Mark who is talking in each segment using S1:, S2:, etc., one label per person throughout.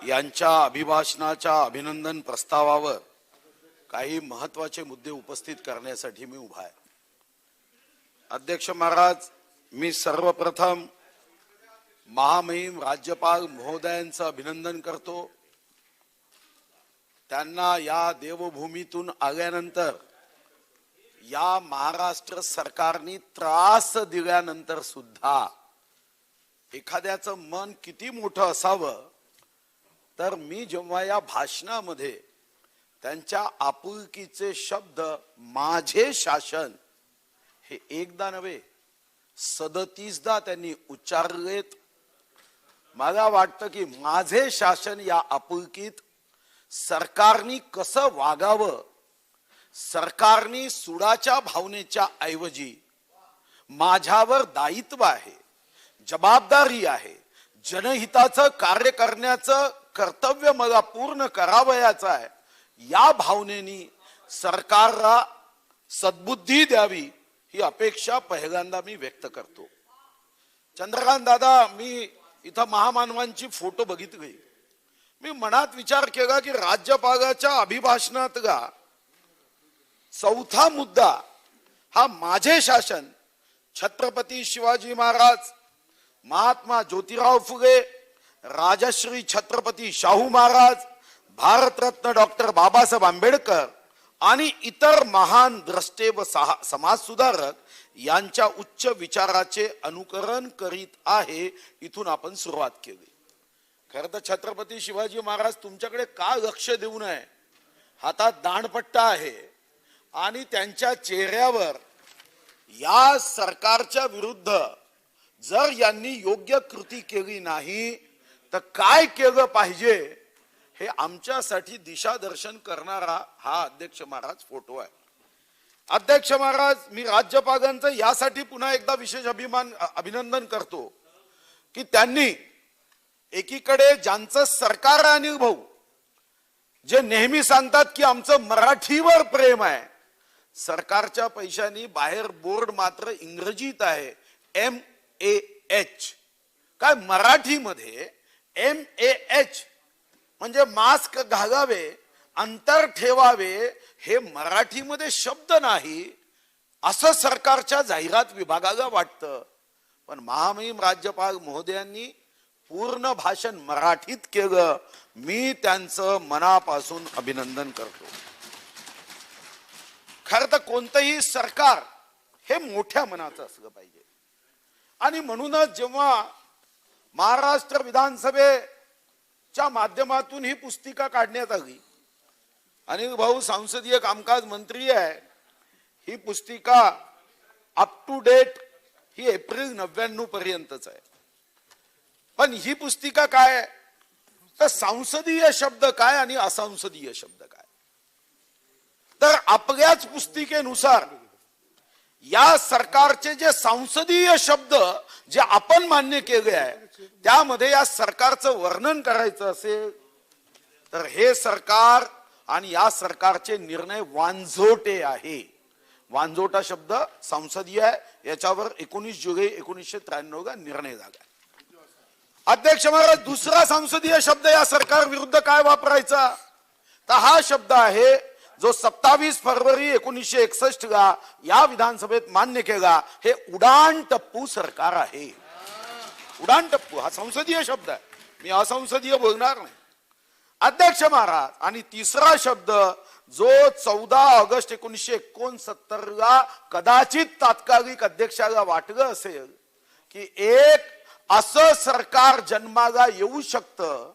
S1: यांच्या अभिभाषणाच्या अभिनंदन प्रस्तावावर काही महत्त्वाचे मुद्दे उपस्थित करण्यासाठी मी उभा आहे। अध्यक्ष महाराज, मी सर्वप्रथम महामहिम राज्यपाल महोदयांचं अभिनंदन करतो। त्यांना या देवभूमीतून आल्यानंतर या महाराष्ट्र सरकारने त्रास दिल्यानंतर सुद्धा एखाद्याचं मन किती मोठं असावं, तर मी जेव्हा या भाषणामध्ये त्यांच्या आपुलकीचे शब्द माझे शासन हे एकदा नव्हे 37दा त्यांनी उच्चारलेत। मला वाटतं की माझे शासन या आपुलकीत सरकारने कसं वागावं, सरकारने सुडाच्या भावनेच्या ऐवजी माझ्यावर दायित्व आहे, जबाबदारी आहे, जनहिताचं कार्य करण्याचं कर्तव्य मला पूर्ण करावयाचं आहे, या भावनेने सरकारला सद्बुद्धी द्यावी ही अपेक्षा पहिल्यांदा मी व्यक्त करतो। चंद्रकांत दादा, मी इथं महामानवांची फोटो बघितली। मी मनात विचार केला की राज्यपालाच्या अभिभाषणातला चौथा मुद्दा हा माझे शासन, छत्रपती शिवाजी महाराज, महात्मा ज्योतिराव फुले, राजश्री छत्रपती शाहू महाराज, भारतरत्न डॉक्टर बाबासाहेब आंबेडकर आणि इतर महान द्रष्टे व समाज सुधारक यांच्या उच्च विचाराचे अनुकरण करीत आहे। इथून आपण सुरुवात केली। खरं तर छत्रपती शिवाजी महाराज तुमच्याकडे का लक्ष देऊ नये, हातात दांडपट्टा आहे आणि त्यांच्या चेहऱ्यावर या सरकारच्या विरुद्ध जर यांनी योग्य कृती केली नाही तर काय केलं पाहिजे हे आमच्यासाठी दिशादर्शन करणारा हा अध्यक्ष महाराज फोटो आहे। अध्यक्ष महाराज, मी राज्यपालांचं यासाठी पुन्हा एकदा विशेष अभिनंदन करतो की त्यांनी एकीकडे ज्यांचं सरकार आहे अनिल भाऊ, जे नेहमी सांगतात की आमचं मराठीवर प्रेम आहे, सरकारच्या पैशांनी बाहेर बोर्ड मात्र इंग्रजीत आहे MAH, काय मराठीमध्ये MAH म्हणजे मास्क घालावे, अंतर ठेवावे, हे मराठीमध्ये शब्द नाही असं सरकारच्या जाहिरात विभागाला वाटतं। पण महामहिम राज्यपाल महोदयांनी पूर्ण भाषण मराठीत केलं। मी त्यांचं मनापासून अभिनंदन करतो। खरं तर कोणतंही सरकार हे मोठ्या मनाचं असलं पाहिजे आणि म्हणूनच जेव्हा महाराष्ट्र विधानसभेच्या माध्यमातून ही पुस्तिका काढण्यात आली, अनिल भाऊ संसदीय कामकाज मंत्री आहे, ही पुस्तिका अप टू डेट ही एप्रिल 99 पर्यंतच आहे। पण ही पुस्तिका काय आहे, तर संसदीय शब्द काय आणि असंसदीय शब्द काय, तर आपल्याच पुस्तिकेनुसार या सरकारचे जे संसदीय शब्द जे आपण मान्य केले आहे त्यामध्ये या सरकारचं वर्णन करायचं असेल तर हे सरकार आणि या सरकारचे निर्णय वांझोटे आहे। वांझोटा शब्द संसदीय आहे, याच्यावर 19 जुलै 1993 ला निर्णय झाला। अध्यक्ष महाराज, दुसरा संसदीय शब्द या सरकार विरुद्ध काय वापरायचा, तर हा शब्द आहे जो 27 फरवरी 1961 ला या विधानसभेत मान्य केला, हे उडान टप्पू सरकार आहे। उडान टप्पू हा संसदीय शब्द आहे, मी असंसदीय बोलणार नाही। अध्यक्ष महाराज, आणि तिसरा शब्द जो 14 ऑगस्ट 1969 ला कदाचित तात्कालिक अध्यक्षाला वाटलं असेल की एक असं सरकार जन्माला येऊ शकतं,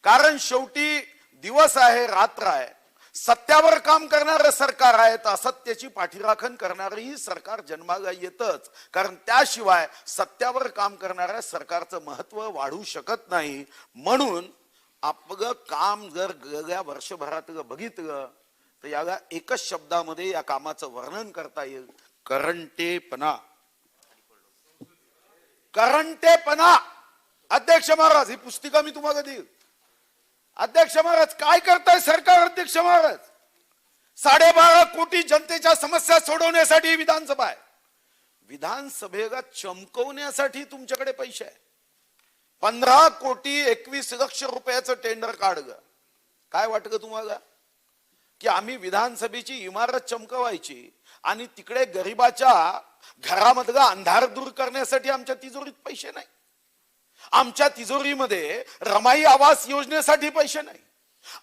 S1: कारण शेवटी दिवस आहे, रात्र आहे, सत्यावर काम करणारं सरकार आहे तर असत्याची पाठीराखण करणारही सरकार जन्माला येतच, कारण त्याशिवाय सत्यावर काम करणाऱ्या सरकारचं महत्व वाढू शकत नाही। म्हणून आपलं काम जर गेल्या वर्षभरात बघितलं तर याला एकच शब्दामध्ये या कामाचं वर्णन करता येईल, करंटेपणा। करंटेपणा। अध्यक्ष महाराज, ही पुस्तिका मी तुम्हाला देईल। अध्यक्ष महाराज, काय करताय सरकार? अध्यक्ष महाराज, 12.5 कोटी जनतेच्या समस्या सोडवण्यासाठी विधानसभा आहे, विधानसभेला चमकवण्यासाठी तुमच्याकडे पैसे आहे। 15,21,00,000 रुपयाचं टेंडर काढ ग. काय वाटत तुम्हाला की आम्ही विधानसभेची इमारत चमकवायची आणि तिकडे गरिबाच्या घरामधला अंधार दूर करण्यासाठी आमच्या तिजोरीत पैसे नाही, आमच्या तिजोरीमध्ये रमाई आवास योजनेसाठी पैसे नाही,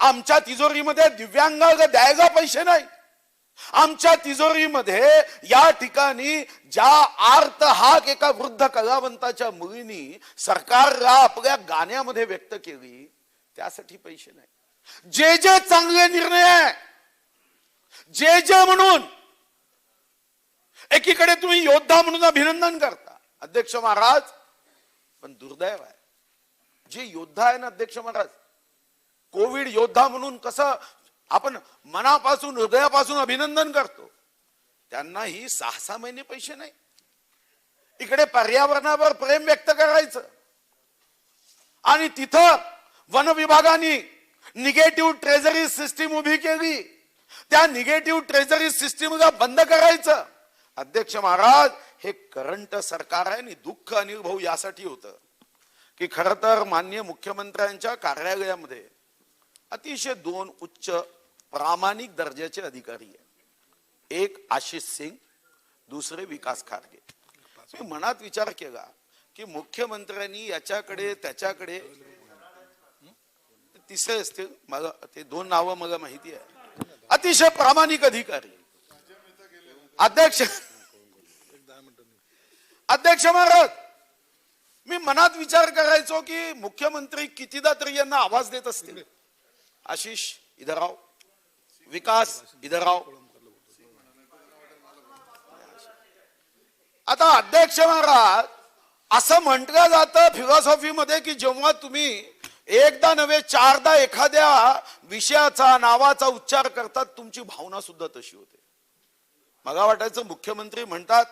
S1: आमच्या तिजोरीमध्ये दिव्यांगाला द्यायला पैसे नाही, आमच्या तिजोरीमध्ये या ठिकाणी ज्या आर्त हाक एका वृद्ध कलावंताच्या मुलीनी सरकारला आपल्या गाण्यामध्ये व्यक्त केली त्यासाठी पैसे नाही. जे जे चांगले निर्णय आहे, जे जे म्हणून एकीकडे तुम्ही योद्धा म्हणून अभिनंदन करता अध्यक्ष महाराज, पण दुर्दैव आहे जे योद्धा आहे ना अध्यक्ष महाराज, कोविड योद्धा म्हणून कसं आपण मनापासून हृदयापासून अभिनंदन करतो, त्यांनाही 6-6 महिने पैसे नाही. इकडे पर्यावरणावर प्रेम व्यक्त करायचं आणि तिथं वन विभागाने निगेटिव्ह ट्रेझरी सिस्टीम उभी केली, त्या निगेटिव्ह ट्रेझरी सिस्टीमला बंद करायचं. अध्यक्ष महाराज, हे करंट सरकार आहे आणि दुःख अनिल भाऊ यासाठी होतं की खरं तर माननीय मुख्यमंत्र्यांच्या कार्यालयामध्ये अतिशय 2 उच्च प्रामाणिक दर्जाचे अधिकारी आहे, एक आशिष सिंग, दुसरे विकास खारगे. मी मनात विचार केला की मुख्यमंत्र्यांनी याच्याकडे त्याच्याकडे, तिसरे असतील मला ते 2 नावं मला माहिती आहे, अतिशय प्रामाणिक अधिकारी. अध्यक्ष महाराज, मी मनात विचार करायचो की मुख्यमंत्री कितीदा तरी यांना आवाज देत असतील, आशिष इधर आओ, विकास इधर आओ. आता अध्यक्ष महाराज, असं म्हटलं जातं फिलॉसॉफी मध्ये की जेव्हा तुम्ही एकदा नव्हे 4दा एखाद्या विषयाचा नावाचा उच्चार करतात तुमची भावना सुद्धा तशी होते. मला वाटायचं मुख्यमंत्री म्हणतात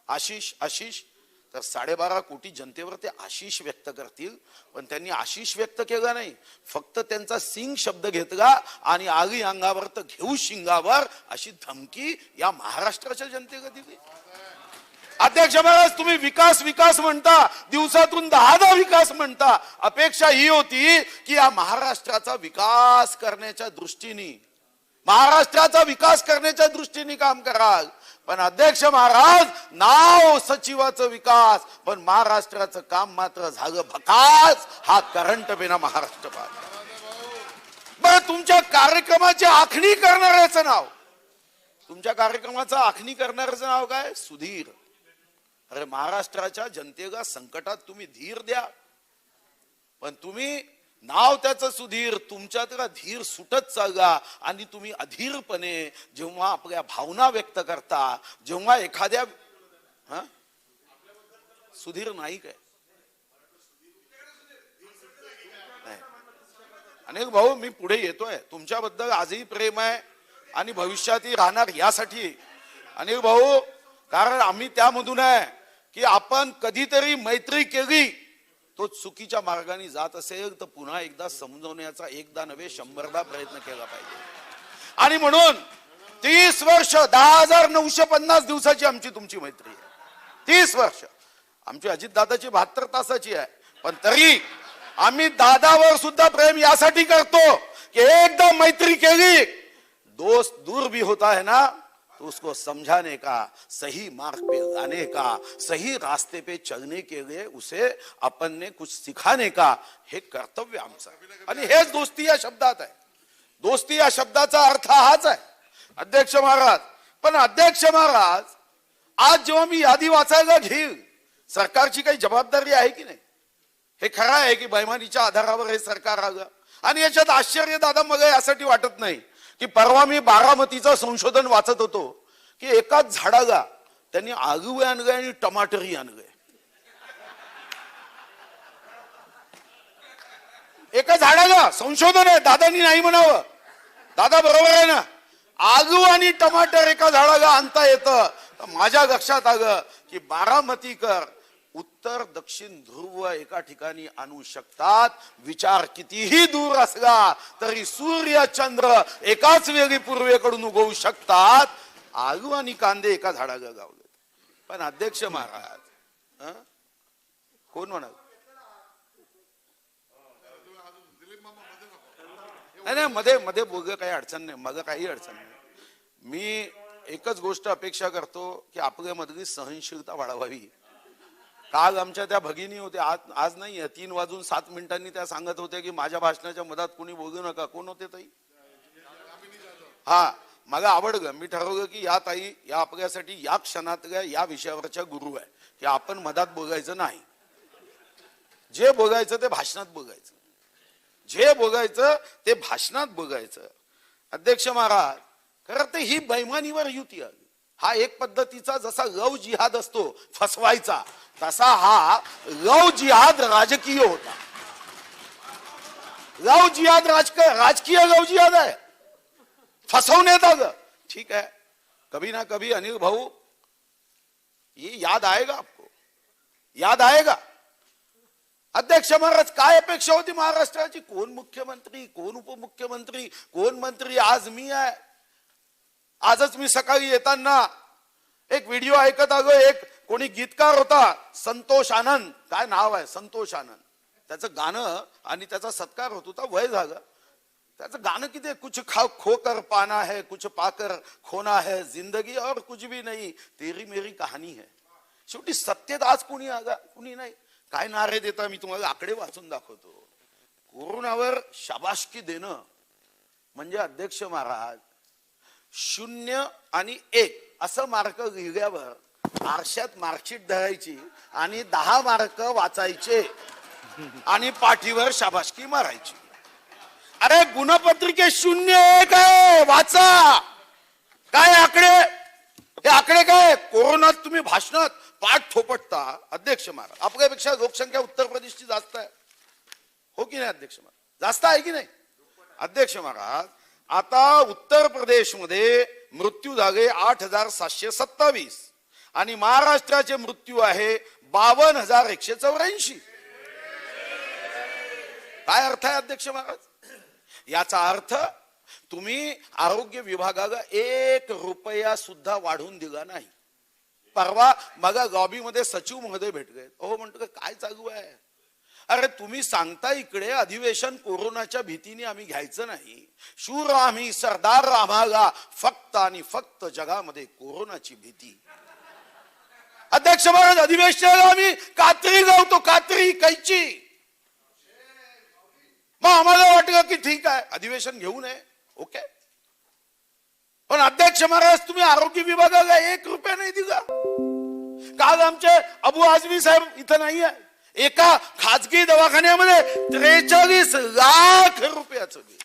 S1: आशिष आशिष, तर 12.5 कोटी जनतेवर ते आशिष व्यक्त करतील, पण त्यांनी आशिष व्यक्त केला नाही, फक्त त्यांचा सिंग शब्द घेतला आणि आगी अंगावर तर घेऊ शिंगावर अशी धमकी या महाराष्ट्राच्या जनतेला दिली. अध्यक्ष महाराज, तुम्ही विकास विकास म्हणता, दिवसातून 10दा विकास म्हणता. अपेक्षा ही होती की या महाराष्ट्राचा विकास करण्याच्या दृष्टीने, महाराष्ट्राचा विकास करण्याच्या दृष्टीने काम कराल. पण अध्यक्ष महाराज, नाव सचिवाचं विकास, पण महाराष्ट्राचं काम मात्र झालं भकास. हा करंट बिना महाराष्ट्र बरं, तुमच्या कार्यक्रमाची आखणी करणाऱ्याचं नाव, तुमच्या कार्यक्रमाचं आखणी करणाऱ्याचं नाव काय? सुधीर. अरे महाराष्ट्राच्या जनतेला संकटात तुम्ही धीर द्या, पण तुम्ही नाव त्याचं सुधीर, तुमच्यातला धीर सुटत चालला आणि तुम्ही अधीरपणे जेव्हा आपल्या भावना व्यक्त करता, जेव्हा एखाद्या सुधीर नाही काय अनेक भाऊ, मी पुढे येतोय, तुमच्याबद्दल आजही प्रेम आहे आणि भविष्यातही राहणार यासाठी अनेक भाऊ, कारण आम्ही त्यामधून आहे की आपण कधीतरी मैत्री केली तो चुकीच्या मार्गाने जात असेल तर पुन्हा एकदा समजवण्याचा एकदा नव्हे 100दा प्रयत्न केला पाहिजे. आणि म्हणून 30 वर्ष 10,950 दिवसाची आमची तुमची मैत्री आहे. 30 वर्ष आमची अजितदादाची 72 तासाची आहे, पण तरी आम्ही दादावर सुद्धा प्रेम यासाठी करतो की एकदा मैत्री केली, दोस्त दूर भी होता है ना, तो उसको समझाने का, सही मार्ग पे लाने का, सही रास्ते पे चलने के लिए उसे अपन ने कुछ सिखाने का, हे कर्तव्य आमचं. आणि हेच दोस्ती या शब्दात आहे. दोस्ती या शब्दाचा अर्थ हाच आहे अध्यक्ष महाराज. पण अध्यक्ष महाराज, आज जेव्हा मी यादी वाचायला घेईल, सरकारची काही जबाबदारी आहे की नाही? हे खरं आहे की बैमानीच्या आधारावर हे सरकार आलं, आणि याच्यात आश्चर्य दादा मला यासाठी वाटत नाही की परवा मी बारामतीचं संशोधन वाचत होतो की एकाच झाडाला त्यांनी आलू आणले आणि टमाटरही आणले. एका झाडाला संशोधन आहे, दादानी नाही म्हणावं, दादा बरोबर आहे ना, आलू आणि टमाटर एका झाडाला आणता येतं. माझ्या लक्षात आलं की बारामतीकर उत्तर दक्षिण ध्रुव एका ठिकाणी आणू शकतात. विचार कितीही दूर असला तरी सूर्य चंद्र एकाच वेळी पूर्वेकडून उगवू शकतात. आलू आणि कांदे एका झाडाला गावले. पण अध्यक्ष महाराज, कोण म्हणाल नाही, मध्ये मध्ये बोग काही अडचण नाही, मग काही अडचण नाही. मी एकच गोष्ट अपेक्षा करतो की आपल्यामधली सहनशीलता वाढवावी. काल आमच्या त्या भगिनी होत्या, आज नाही, 3:07 त्या सांगत होत्या की माझ्या भाषणाच्या मधात कोणी बोलू नका. कोण होते ताई? हा, मला आवडलं. मी ठरवलं की या ताई या आपल्यासाठी या क्षणातल्या या विषयावरच्या गुरु आहे की आपण मधात बोलायचं नाही. जे बोलायचं ते भाषणात बोलायचं, जे बोलायचं ते भाषणात बोलायचं. अध्यक्ष महाराज, खरं तर ही बैमानीवर युती आली. हा एक पद्धतीचा जसा लव जिहाद असतो फसवायचा, तसा हा लव जिहाद राजकीय होता. लव जिहाद राजकीय लव जिहाद आहे, फसवण्यात आलं. ठीक है, कभी ना कभी अनिल भाऊ ये याद आएगा आपको, याद आएगा. अध्यक्ष महाराज, काय अपेक्षा होती महाराष्ट्राची? कोण मुख्यमंत्री, कोण उपमुख्यमंत्री, कोण मंत्री? आज मी आहे. आजच मी सकाळी येताना एक व्हिडिओ ऐकत आलो. एक कोणी गीतकार होता, संतोष आनंद, काय नाव आहे, संतोष आनंद. त्याचं गाणं आणि त्याचा सत्कार होत होता, वय झालं. त्याचं गाणं किती, कुछ खो कर पाना है, कुछ पाकर खोना है, जिंदगी और कुछ भी नहीं, तेरी मेरी कहाणी है. शेवटी सत्तेत आज कुणी आगा, कुणी नाही. काय नारे देता, मी तुम्हाला आकडे वाचून दाखवतो. कोरोनावर शाबासकी देणं म्हणजे अध्यक्ष महाराज 0 आणि 1 असं मार्क लिहिल्यावर आरशात मार्कशीट धरायची आणि 10 मार्क वाचायचे आणि पाठीवर शाबासकी मारायची. अरे गुणपत्रिके 0-1 आहे, वाचा. काय आकडे, हे आकडे काय? कोरोनात तुम्ही भाषणात पाठ थोपटता. अध्यक्ष महाराज, आपल्यापेक्षा लोकसंख्या उत्तर प्रदेशची जास्त आहे, हो की नाही अध्यक्ष महाराज? जास्त आहे की नाही अध्यक्ष महाराज? आता उत्तर प्रदेशमध्ये मृत्यू झाले 8,727 आणि महाराष्ट्राचे मृत्यू आहे 52,184. काय अर्थ आहे अध्यक्ष महाराज? याचा अर्थ तुम्ही आरोग्य विभागाला 1 रुपया सुद्धा वाढवून दिला नाही. परवा मगा लॉबीमध्ये सचिव महोदय भेटले. हो, म्हणतो काय चालू आहे? अरे तुम्ही सांगता इकडे अधिवेशन कोरोनाच्या भीतीने आम्ही घ्यायचं नाही. शूर आम्ही, सरदार आम्हाला फक्त आणि फक्त जगामध्ये कोरोनाची भीती. अध्यक्ष महाराज, अधिवेशनाला आम्ही कात्री लावतो, कात्री, कैची. मग आम्हाला वाटलं की ठीक आहे अधिवेशन घेऊ नये, ओके. पण अध्यक्ष महाराज, तुम्ही आरोग्य विभागाला 1 रुपया नाही दिला. काल आमचे अबू आझमी साहेब इथं नाही आहे, एका खाजगी दवाखान्यामध्ये 43 लाख रुपयाचं बिल,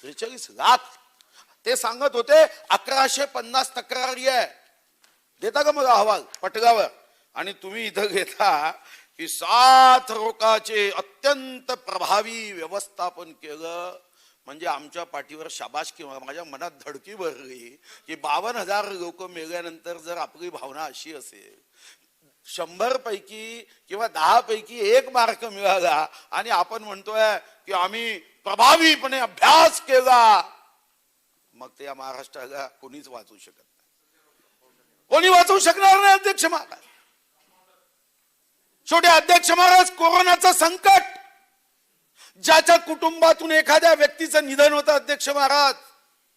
S1: 43 लाख. ते सांगत होते 1150 तक्रारी आहे. देता का मग अहवाल पटगावर? आणि तुम्ही इथं घेता की 7 रोगाचे अत्यंत प्रभावी व्यवस्थापन केलं. म्हणजे आमच्या पाठीवर शाबास, किंवा माझ्या मनात धडकी भरली की 52,000 लोक मेल्यानंतर जर आपली भावना अशी असेल, 100 पैकी किंवा 10 पैकी 1 मार्क मिळाला आणि आपण म्हणतोय की आम्ही प्रभावीपणे अभ्यास केला, मग ते या महाराष्ट्राला कोणीच वाचवू शकत नाही, कोणी वाचवू शकणार नाही अध्यक्ष महाराज. शेवटी अध्यक्ष महाराज, कोरोनाचं संकट, ज्याच्या कुटुंबातून एखाद्या व्यक्तीचं निधन होतं अध्यक्ष महाराज,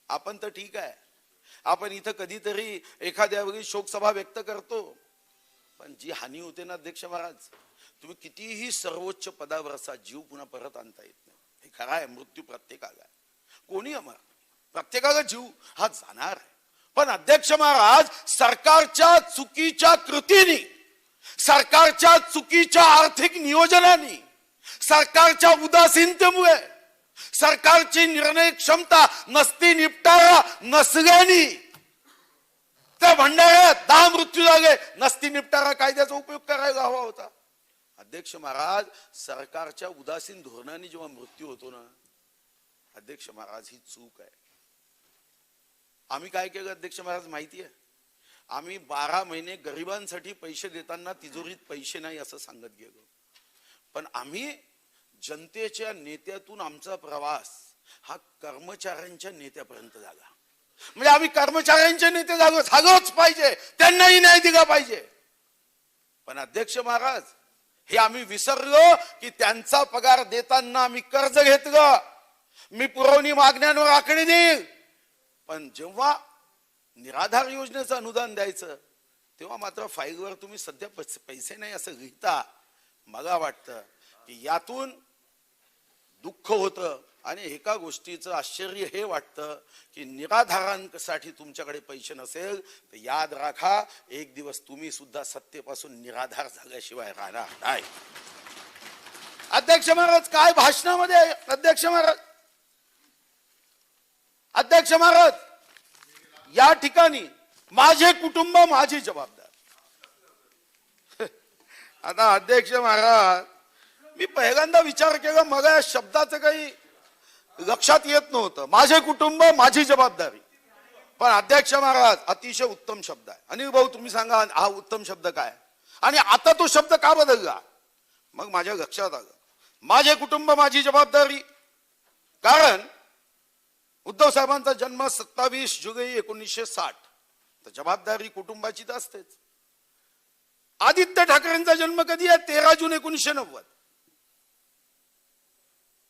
S1: आपण तर ठीक आहे, आपण इथं कधीतरी एखाद्या वेळी शोकसभा व्यक्त करतो, पण जी हानी होते ना अध्यक्ष महाराज, तुम्ही कितीही सर्वोच्च पदावर असा जीव पुन्हा परत आणता येत नाही. हे खरं आहे, मृत्यू प्रत्येकाला आहे, कोणी अमर, प्रत्येकाला जीव हा जाणार आहे. पण अध्यक्ष महाराज, सरकारच्या चुकीच्या कृतीने, सरकारच्या चुकीच्या आर्थिक नियोजनाने, सरकारच्या उदासीनतेमुळे, सरकारची निर्णय क्षमता नसती, निपटारा नसल्याने त्या भंडाऱ्यात 10 मृत्यू झाले. नसती निपटारा कायद्याचा उपयोग करायला हवा होता. अध्यक्ष महाराज, सरकारच्या उदासीन धोरणाने जेव्हा मृत्यू होतो ना अध्यक्ष महाराज, ही चूक आहे. आम्ही काय केलं अध्यक्ष महाराज माहिती आहे? आम्ही 12 महिने गरिबांसाठी पैसे देताना तिजोरीत पैसे नाही असं सांगत गेलो, पण आम्ही जनतेच्या नेत्यातून आमचा प्रवास हा कर्मचाऱ्यांच्या नेत्यापर्यंत झाला. म्हणजे आम्ही कर्मचाऱ्यांचे नेते झालोच पाहिजे, त्यांनाही न्याय दिला पाहिजे. पण अध्यक्ष महाराज, हे आम्ही विसरलो की त्यांचा पगार देताना आम्ही कर्ज घेतलं, मी पुरवणी मागण्यांवर आकडे देईल, पण जेव्हा निराधार योजनेचं अनुदान द्यायचं तेव्हा मात्र फाईलवर तुम्ही सध्या पैसे नाही असं लिहिता. मला वाटतं की यातून दुःख होतं आणि एका गोष्टीचं आश्चर्य हे वाटतं की निराधारांसाठी तुमच्याकडे पैसे नसेल तर याद राखा, एक दिवस तुम्ही सुद्धा सत्तेपासून निराधार झाल्याशिवाय राहणार नाही. अध्यक्ष महाराज काय भाषणामध्ये, अध्यक्ष महाराज या ठिकाणी माझे कुटुंब माझी जबाबदार. आता अध्यक्ष महाराज मी पहिल्यांदा विचार केला, मला या शब्दाचं काही लक्षात येत नव्हतं. माझे कुटुंब माझी जबाबदारी. पण अध्यक्ष महाराज अतिशय उत्तम शब्द आहे. अनिल भाऊ तुम्ही सांगा हा उत्तम शब्द काय आणि आता तो शब्द का बदलला. मग माझ्या लक्षात आलं माझे कुटुंब माझी जबाबदारी. कारण उद्धव साहेबांचा जन्म 27 जुलै 1960, तर जबाबदारी कुटुंबाची तर असतेच. आदित्य ठाकरेंचा जन्म कधी आहे 13 जून 1990.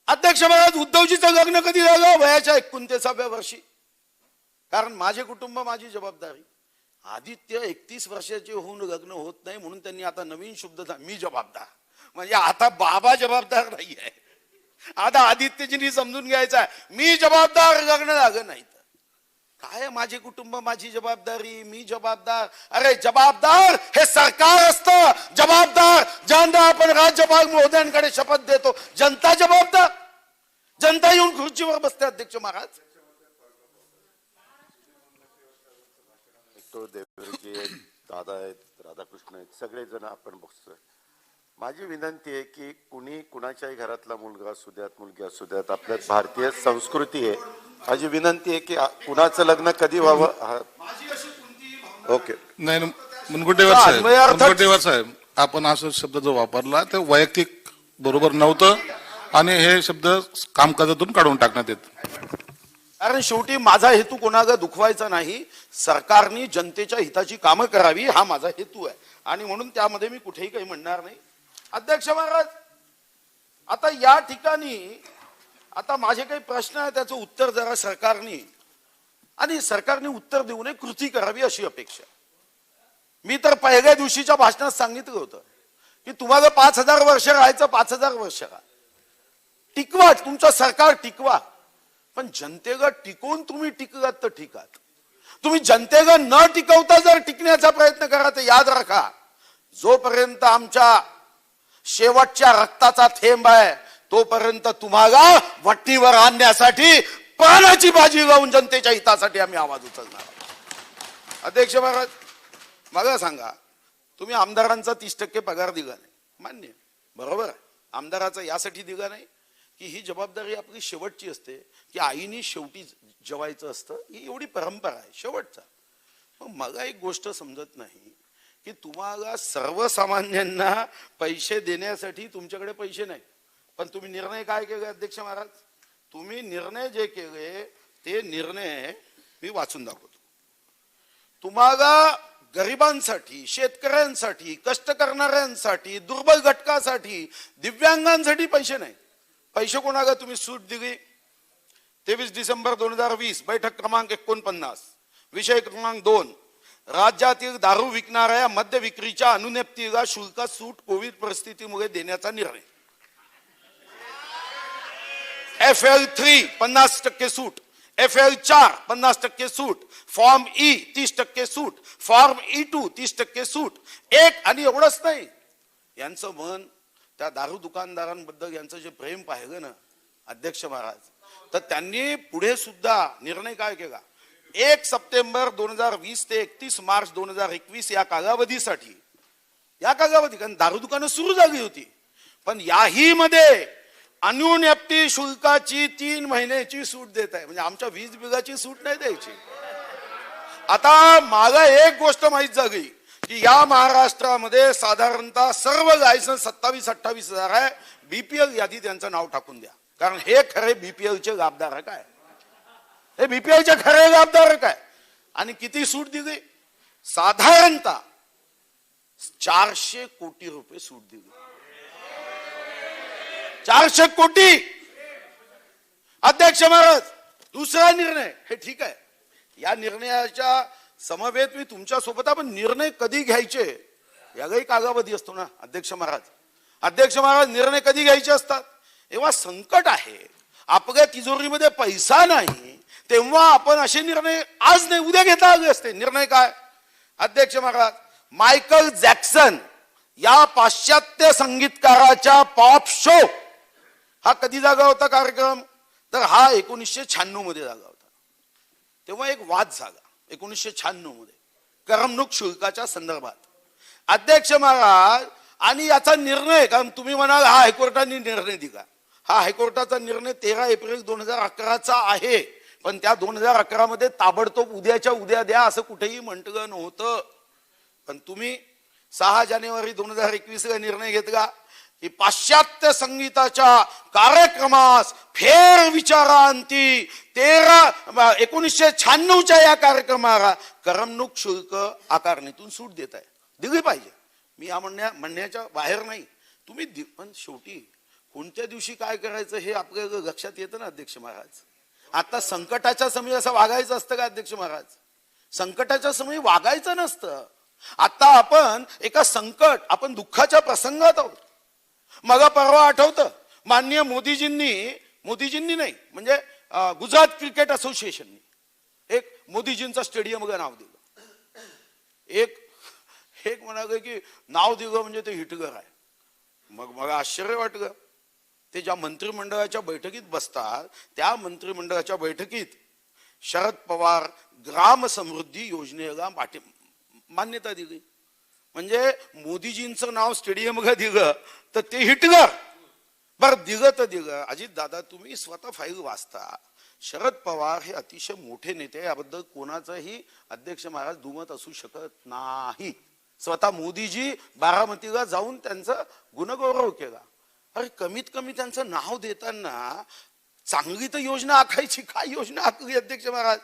S1: अध्यक्ष महाराज उद्धवजीचं लग्न कधी झालं वयाच्या 39व्या वर्षी. कारण माझे कुटुंब माझी जबाबदारी. आदित्य 31 वर्षाचे होऊन लग्न होत नाही म्हणून त्यांनी आता नवीन शब्द मी जबाबदार, म्हणजे आता बाबा जबाबदार नाही आहे, आता आदित्यजींनी समजून घ्यायचं आहे मी जबाबदार, लग्न झालं नाही तर काय माझे कुटुंब माझी जबाबदारी, मी जबाबदार. अरे जबाबदार हे सरकार असतं. जबाबदार ज्यांना आपण राज्यपाल महोदयांकडे शपथ देतो, जनता जबाबदार. जनता येऊन खुर्चीवर बसते. अध्यक्ष महाराज
S2: देवजी आहेत, दादा आहेत, राधाकृष्ण आहेत, सगळे जण आपण बघतोय. माझी विनंती आहे की कुणी कुणाच्याही घरातला मुलगा असू द्यात, मुलगी असू द्यात, आपल्यात भारतीय संस्कृती आहे. माझी विनंती आहे की कुणाचं लग्न कधी व्हावं. ओके
S3: नाही मुनगंटीवार साहेब आपण असा शब्द जो वापरला ते वैयक्तिक बरोबर नव्हतं आणि हे शब्द कामकाजातून काढून टाकण्यात येत.
S1: कारण शेवटी माझा हेतू कोणाला दुखवायचा नाही. सरकारने जनतेच्या हिताची कामं करावी हा माझा हेतू आहे आणि म्हणून त्यामध्ये मी कुठेही काही म्हणणार नाही. अध्यक्ष महाराज आता या ठिकाणी आता माझे काही प्रश्न आहे त्याचं उत्तर जरा सरकारने उत्तर देऊ नये, कृती करावी अशी अपेक्षा. मी तर पहिल्या दिवशीच्या भाषणात सांगितलं होतं की तुम्हाला 5000 वर्ष राहायचं, 5000 वर्ष राहा, टिकवा, तुमचं सरकार टिकवा. पण जनतेला टिकवून तुम्ही टिकलात तर ठीक आहात. तुम्ही जनतेला न टिकवता जर टिकण्याचा प्रयत्न करा तर याद राखा जोपर्यंत आमच्या शेवटच्या रक्ताचा थेंब आहे तोपर्यंत तुम्हाला वट्टीवर आणण्यासाठी प्राणाची बाजी लावून जनतेच्या हितासाठी आम्ही आवाज उचलणार. अध्यक्ष महाराज मला सांगा, तुम्ही आमदारांचा 30% पगार दिला नाही, मान्य बरोबर आहे. आमदाराचा यासाठी दिला नाही की ही जबाबदारी आपली शेवटची असते की आईनी शेवटी जेवायचं असतं, ही एवढी परंपरा आहे शेवटचा. मग मला एक गोष्ट समजत नाही की तुम्हाला सर्वसामान्यांना पैसे देण्यासाठी तुमच्याकडे पैसे नाही, पण तुम्ही निर्णय काय केले अध्यक्ष महाराज. तुम्ही निर्णय जे केले ते निर्णय मी वाचून दाखवतो. तुम्हाला गरिबांसाठी, शेतकऱ्यांसाठी, कष्ट करणाऱ्यांसाठी, दुर्बल घटकासाठी, दिव्यांगांसाठी पैसे नाही. पैसे कोणाला तुम्ही सूट दिली. 23 डिसेंबर 2020 बैठक क्रमांक 49 विषय क्रमांक 2 राज्यातील दारू विकणाऱ्या मद्य विक्रीच्या अनुज्ञप्तीला शुल्कात सूट कोविड परिस्थितीमुळे देण्याचा निर्णय. FL3 50% सूट, FL4 50% सूट, फॉर्म E 30% सूट, फॉर्म E2 30% सूट. एक आणि एवढंच नाही, यांचं मन त्या दारू दुकानदारांबद्दल यांचं जे प्रेम पाहिलं ना अध्यक्ष महाराज, तर त्यांनी पुढे सुद्धा निर्णय काय केला. 1 सप्टेंबर 2020 ते 31 मार्च 2021 या कालावधीसाठी, कारण दारू दुकानं सुरू झाली होती, पण याही मध्ये अनुज्ञप्ती शुल्काची 3 महिन्याची सूट देत आहे. म्हणजे आमच्या 20 बिघाची सूट नाही द्यायची. आता मला एक गोष्ट माहित झाली की या महाराष्ट्रामध्ये साधारणतः सर्व लायसन्स 27-28 हजार आहे. बीपीएल यादीत त्यांचं नाव टाकून द्या, कारण हे खरे बीपीएलचे लाभधारक काय, हे बीपीएलचे खरे लाभधारक आहे. आणि किती सूट दिली, साधारणतः 400 कोटी रुपये सूट दिली. 400 कोटी. अध्यक्ष महाराज, दुसरा निर्णय हे ठीक आहे, या निर्णयाच्या समवेत मी तुमच्या सोबत, आपण निर्णय कधी घ्यायचे याही कागावधी असतो ना अध्यक्ष महाराज. अध्यक्ष महाराज, निर्णय कधी घ्यायचे असतात? जेव्हा संकट आहे, आपल्या तिजोरीमध्ये पैसा नाही, तेव्हा आपण असे निर्णय आज नाही उद्या घेता आले असते. निर्णय काय अध्यक्ष महाराज? मायकल जॅक्सन या पाश्चात्य संगीतकाराच्या पॉप शो हा कधी जागा होता कार्यक्रम? तर हा 1996 मध्ये जागा होता. तेव्हा एक वाद झाला 1996 मध्ये करमणूक शुल्काच्या संदर्भात. अध्यक्ष महाराज, आणि याचा निर्णय, कारण तुम्ही म्हणाल हा हायकोर्टाने निर्णय दिला, हा हायकोर्टाचा निर्णय 13 एप्रिल 2011चा आहे, पण त्या 2011 मध्ये ताबडतोब उद्याच्या उद्या द्या असं कुठेही म्हटलं नव्हतं. पण तुम्ही 6 जानेवारी 2021 ला निर्णय घेतला की पाश्चात्य संगीताच्या कार्यक्रमास फेर विचारांती 1996च्या या कार्यक्रमाला करमणूक शुल्क आकारणीतून सूट देत आहे. दिली पाहिजे, मी या म्हणण्याच्या बाहेर नाही. तुम्ही पण शेवटी कोणत्या दिवशी काय करायचं हे आपल्याला लक्षात येतं ना अध्यक्ष महाराज. आता संकटाच्या समयी असं वागायचं असतं का अध्यक्ष महाराज? संकटाच्या समयी वागायचं नसतं. आता आपण एका आपण दुःखाच्या प्रसंगात आहोत. मग परवा आठवतं, माननीय मोदीजींनी नाही म्हणजे गुजरात क्रिकेट असोसिएशननी एक मोदीजींचं स्टेडियमला नाव दिलं. एक म्हणाले की नाव दिलं म्हणजे ते हिटलर आहे. मग मला आश्चर्य वाटलं. ते ज्या मंत्रिमंडळाच्या बैठकीत बसतात, त्या मंत्रिमंडळाच्या बैठकीत शरद पवार ग्राम समृद्धी योजनेला मान्यता दिली. म्हणजे मोदीजींचं नाव स्टेडियमला दिलं तर ते हिटलर. बरं, दिलं तर दिलं. अजित दादा, तुम्ही स्वतः फाईल वाचता. शरद पवार हे अतिशय मोठे नेते, याबद्दल कोणाचंही अध्यक्ष महाराज दुमत असू शकत नाही. स्वतः मोदीजी बारामतीला जाऊन त्यांचा गुणगौरव केला. अरे कमीत कमी त्यांचं नाव देताना चांगली तर योजना आखायची. काय योजना आखली अध्यक्ष महाराज?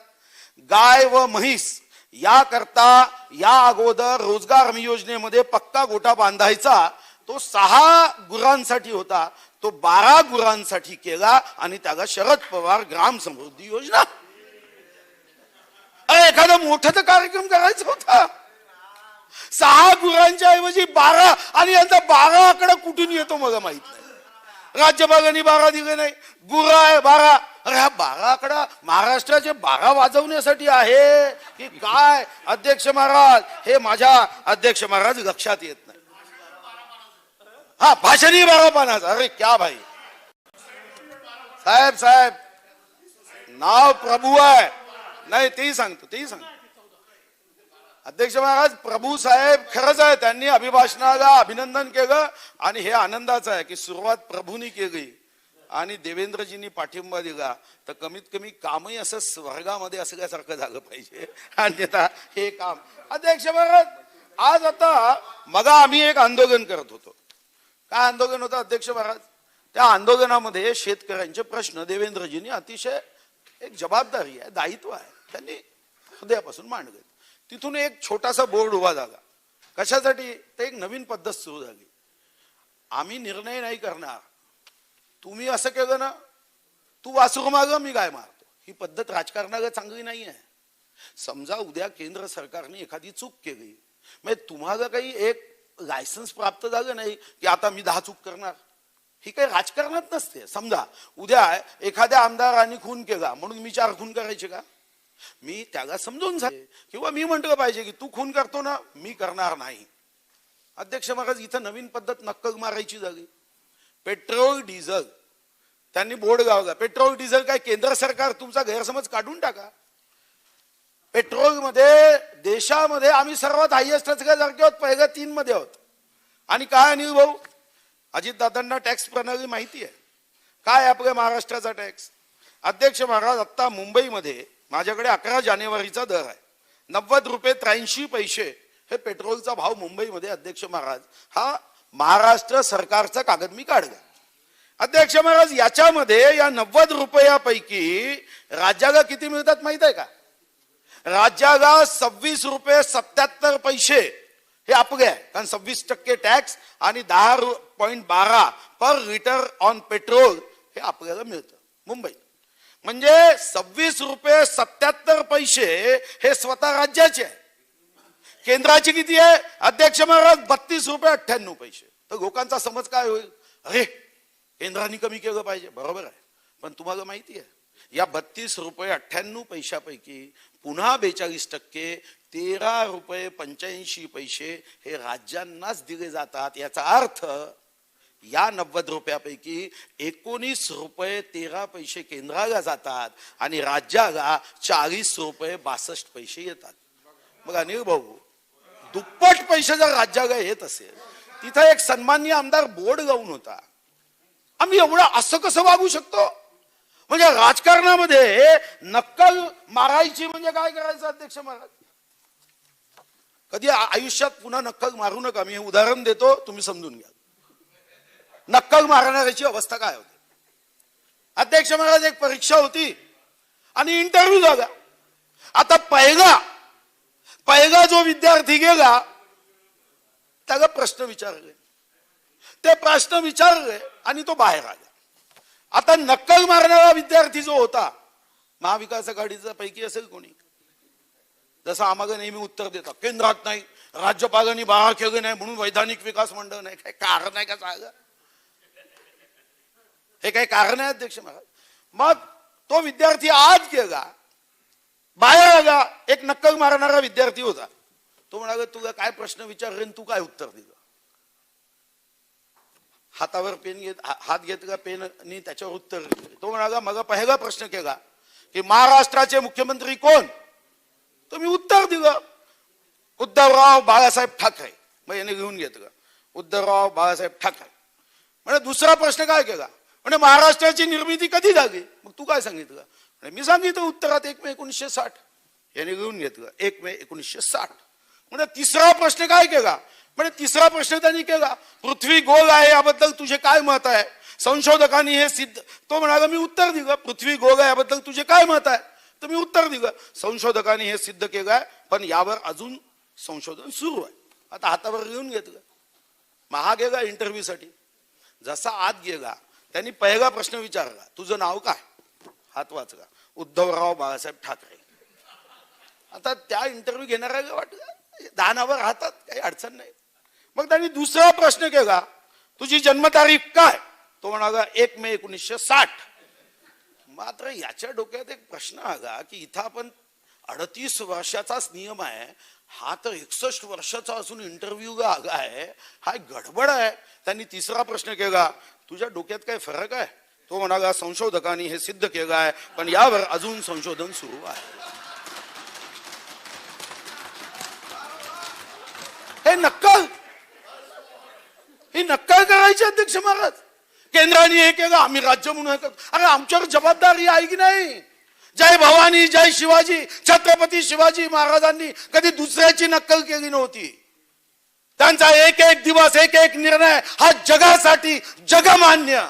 S1: गाय व म्हैस याकरता या अगोदर रोजगार हमी योजनेमध्ये पक्का गोटा बांधायचा, तो 6 गुरांसाठी होता, तो 12 गुरांसाठी केला आणि त्याला शरद पवार ग्राम समृद्धी योजना. अरे एखादा मोठा तर कार्यक्रम करायचा होता. 6 गुरांच्या ऐवजी 12, आणि यांचा 12 आकडा कुठून येतो मला माहित नाही. राज्यपालांनी 12 दिले नाही, गुरा आहे 12. अरे हा 12 आकडा महाराष्ट्राचे 12 वाजवण्यासाठी आहे की काय अध्यक्ष महाराज? हे माझ्या अध्यक्ष महाराज लक्षात येत नाही. हा भाषणी 12 पानाचं. अरे क्या भाई साहेब, नाव प्रभू आहे. नाही तेही सांगतो. अध्यक्ष महाराज, प्रभू साहेब खरंच आहे, त्यांनी अभिभाषणाला अभिनंदन केलं आणि हे आनंदाचं आहे की सुरुवात प्रभूंनी केली आणि देवेंद्रजींनी पाठिंबा दिला. तर कमीत कमी कामही असं स्वर्गामध्ये असल्यासारखं झालं पाहिजे. अन्यथा हे काम अध्यक्ष महाराज, आज आता मग आम्ही एक आंदोलन करत होतो. काय आंदोलन होतं अध्यक्ष महाराज? त्या आंदोलनामध्ये शेतकऱ्यांचे प्रश्न देवेंद्रजींनी अतिशय एक जबाबदारी आहे, दायित्व आहे, त्यांनी हृदयापासून मांडले. तिथून एक छोटासा बोर्ड उभा झाला. कशासाठी? ते एक नवीन पद्धत सुरू झाली. आम्ही निर्णय नाही करणार, तुम्ही असं केलं ना, तू वासरू माग मी गाय मारतो. ही पद्धत राजकारणाला चांगली नाही आहे. समजा उद्या केंद्र सरकारने एखादी चूक केली, म्हणजे तुम्हाला काही एक लायसन्स प्राप्त झालं नाही की आता मी 10 चूक करणार. ही काही राजकारणात नसते. समजा उद्या एखाद्या आमदारांनी खून केला म्हणून मी 4 खून करायचे का? मी त्याला समजून सांगे किंवा मी म्हटलं पाहिजे की तू खून करतो ना, मी करणार नाही. अध्यक्ष महाराज, इथं नवीन पद्धत नक्कल मारायची झाली. पेट्रोल डिझेल त्यांनी बोर्ड लावला. पेट्रोल डिझेल काय केंद्र सरकार, तुमचा गैरसमज काढून टाका. पेट्रोल मध्ये देशामध्ये आम्ही सर्वात हायएस्ट असल्यासारखे आहोत, पहिल्या 3 मध्ये आहोत. आणि काय अनिल भाऊ, अजितदादांना टॅक्स प्रणाली माहिती आहे. काय आपल्या महाराष्ट्राचा टॅक्स? अध्यक्ष महाराज, आता मुंबईमध्ये माझ्याकडे 11 जानेवारीचा दर आहे 90 रुपये 83 पैसे हे पेट्रोलचा भाव मुंबईमध्ये. अध्यक्ष महाराज, हा महाराष्ट्र सरकारचा कागद मी काढला. अध्यक्ष महाराज, याच्यामध्ये या 90 रुपयापैकी राज्याला किती मिळतात माहित आहे का? राज्याला 26 रुपये 77 पैसे हे आपले आहे, कारण 26% टॅक्स आणि 10.12 पर लिटर ऑन पेट्रोल हे आपल्याला मिळतं मुंबईत. म्हणजे 26 रुपये 77 पैसे हे स्वतः राज्याचे आहे. केंद्राची किती आहे अध्यक्ष महाराज? 32 रुपये 98 पैसे. तर लोकांचा समज काय होईल? अरे केंद्राने कमी केलं पाहिजे. बरोबर आहे, पण तुम्हाला माहिती आहे या 32 रुपये 98 पैशापैकी पुन्हा 42% 13 रुपये 85 पैसे हे राज्यांनाच दिले जातात. याचा अर्थ या 90 रुपयापैकी 19 रुपये 13 पैसे केंद्राला जातात आणि राज्याला 40 रुपये 62 पैसे येतात. मग अनिल भाऊ, दुप्पट पैसे जर राज्याला येत असेल, तिथं एक सन्माननीय आमदार बोर्ड लावून होता. आम्ही एवढं असं कसं वागू शकतो? म्हणजे राजकारणामध्ये नक्कल मारायची म्हणजे काय करायचं अध्यक्ष महाराज? कधी आयुष्यात पुन्हा नक्कल मारू नका. मी हे उदाहरण देतो, तुम्ही समजून घ्या. नक्कल मारणाऱ्याची अवस्था काय होती? अध्यक्ष महाराज, एक परीक्षा होती आणि इंटरव्ह्यू झाला. आता पहिला जो विद्यार्थी गेला त्याला प्रश्न विचारले, ते प्रश्न विचारले आणि तो बाहेर आला. आता नक्कल मारणारा विद्यार्थी जो होता महाविकास आघाडीचा पैकी असेल कोणी, जसं आम्हाला नेहमी उत्तर देतात केंद्रात नाही, राज्यपालांनी बाहेर केलं नाही म्हणून वैधानिक विकास मंडळ नाही. काय कारण आहे का सांगा? हे काही कारण आहे अध्यक्ष महाराज? मग तो विद्यार्थी आज गेला, बाहेर आला, एक नक्कल मारणारा विद्यार्थी होता. तो म्हणाला तुला काय प्रश्न विचारले तू काय उत्तर दिलं? हातावर पेन घेत हात घेतला पेननी त्याच्यावर उत्तर दिलं. तो म्हणाला मला पहिला प्रश्न केला की महाराष्ट्राचे मुख्यमंत्री कोण? तो मी उत्तर दिलं उद्धवराव बाळासाहेब ठाकरे. मग याने घेऊन घेतलं उद्धवराव बाळासाहेब ठाकरे. म्हणजे दुसरा प्रश्न काय केला? म्हणजे महाराष्ट्राची निर्मिती कधी झाली? मग तू काय सांगितलं? मी सांगितलं उत्तरात 1 मे 1960. याने घेऊन घेतलं 1 मे 1960. म्हणजे तिसरा प्रश्न काय केला? म्हणजे तिसरा प्रश्न त्यांनी केला पृथ्वी गोल आहे याबद्दल तुझे काय मत आहे? संशोधकांनी हे सिद्ध. तो म्हणाला मी उत्तर दिलं पृथ्वी गोल आहे याबद्दल तुझे काय मत आहे? तर मी उत्तर दिलं संशोधकांनी हे सिद्ध केलं आहे पण यावर अजून संशोधन सुरू आहे. आता हातावर घेऊन घेतलं. महा गेला इंटरव्ह्यू साठी. जसा आत गेला त्यांनी पहिला प्रश्न विचारला तुझं नाव काय? हात वाचला उद्धवराव बाळासाहेब ठाकरे. आता त्या इंटरव्ह्यू घेणाऱ्याला वाटलं दानावर राहतात, काही अडचण नाही. मग त्यांनी दुसरा प्रश्न केला तुझी जन्मतारीख काय? तो म्हणाला 1 मे 1960. मात्र याच्या डोक्यात एक प्रश्न आला की इथं आपण 38 वर्षाचाच नियम आहे, हा तर 61 वर्षाचा असून इंटरव्ह्यू आला आहे, हा गडबड आहे. त्यांनी तिसरा प्रश्न केला तुझ्या डोक्यात काय फरक आहे? तो म्हणाला संशोधकांनी हे सिद्ध केलं आहे पण यावर अजून संशोधन सुरू आहे. हे नक्कल, ही नक्कल करायची अध्यक्ष महाराज. केंद्राने हे केलं आम्ही राज्य म्हणून हे करतो. अरे आमच्यावर जबाबदारी आहे की नाही? जय भवानी जय शिवाजी, छत्रपती शिवाजी महाराजांनी कधी दुसऱ्याची नक्कल केली नव्हती. त्यांचा एक एक दिवस एक एक निर्णय हा जगासाठी जगमान्य.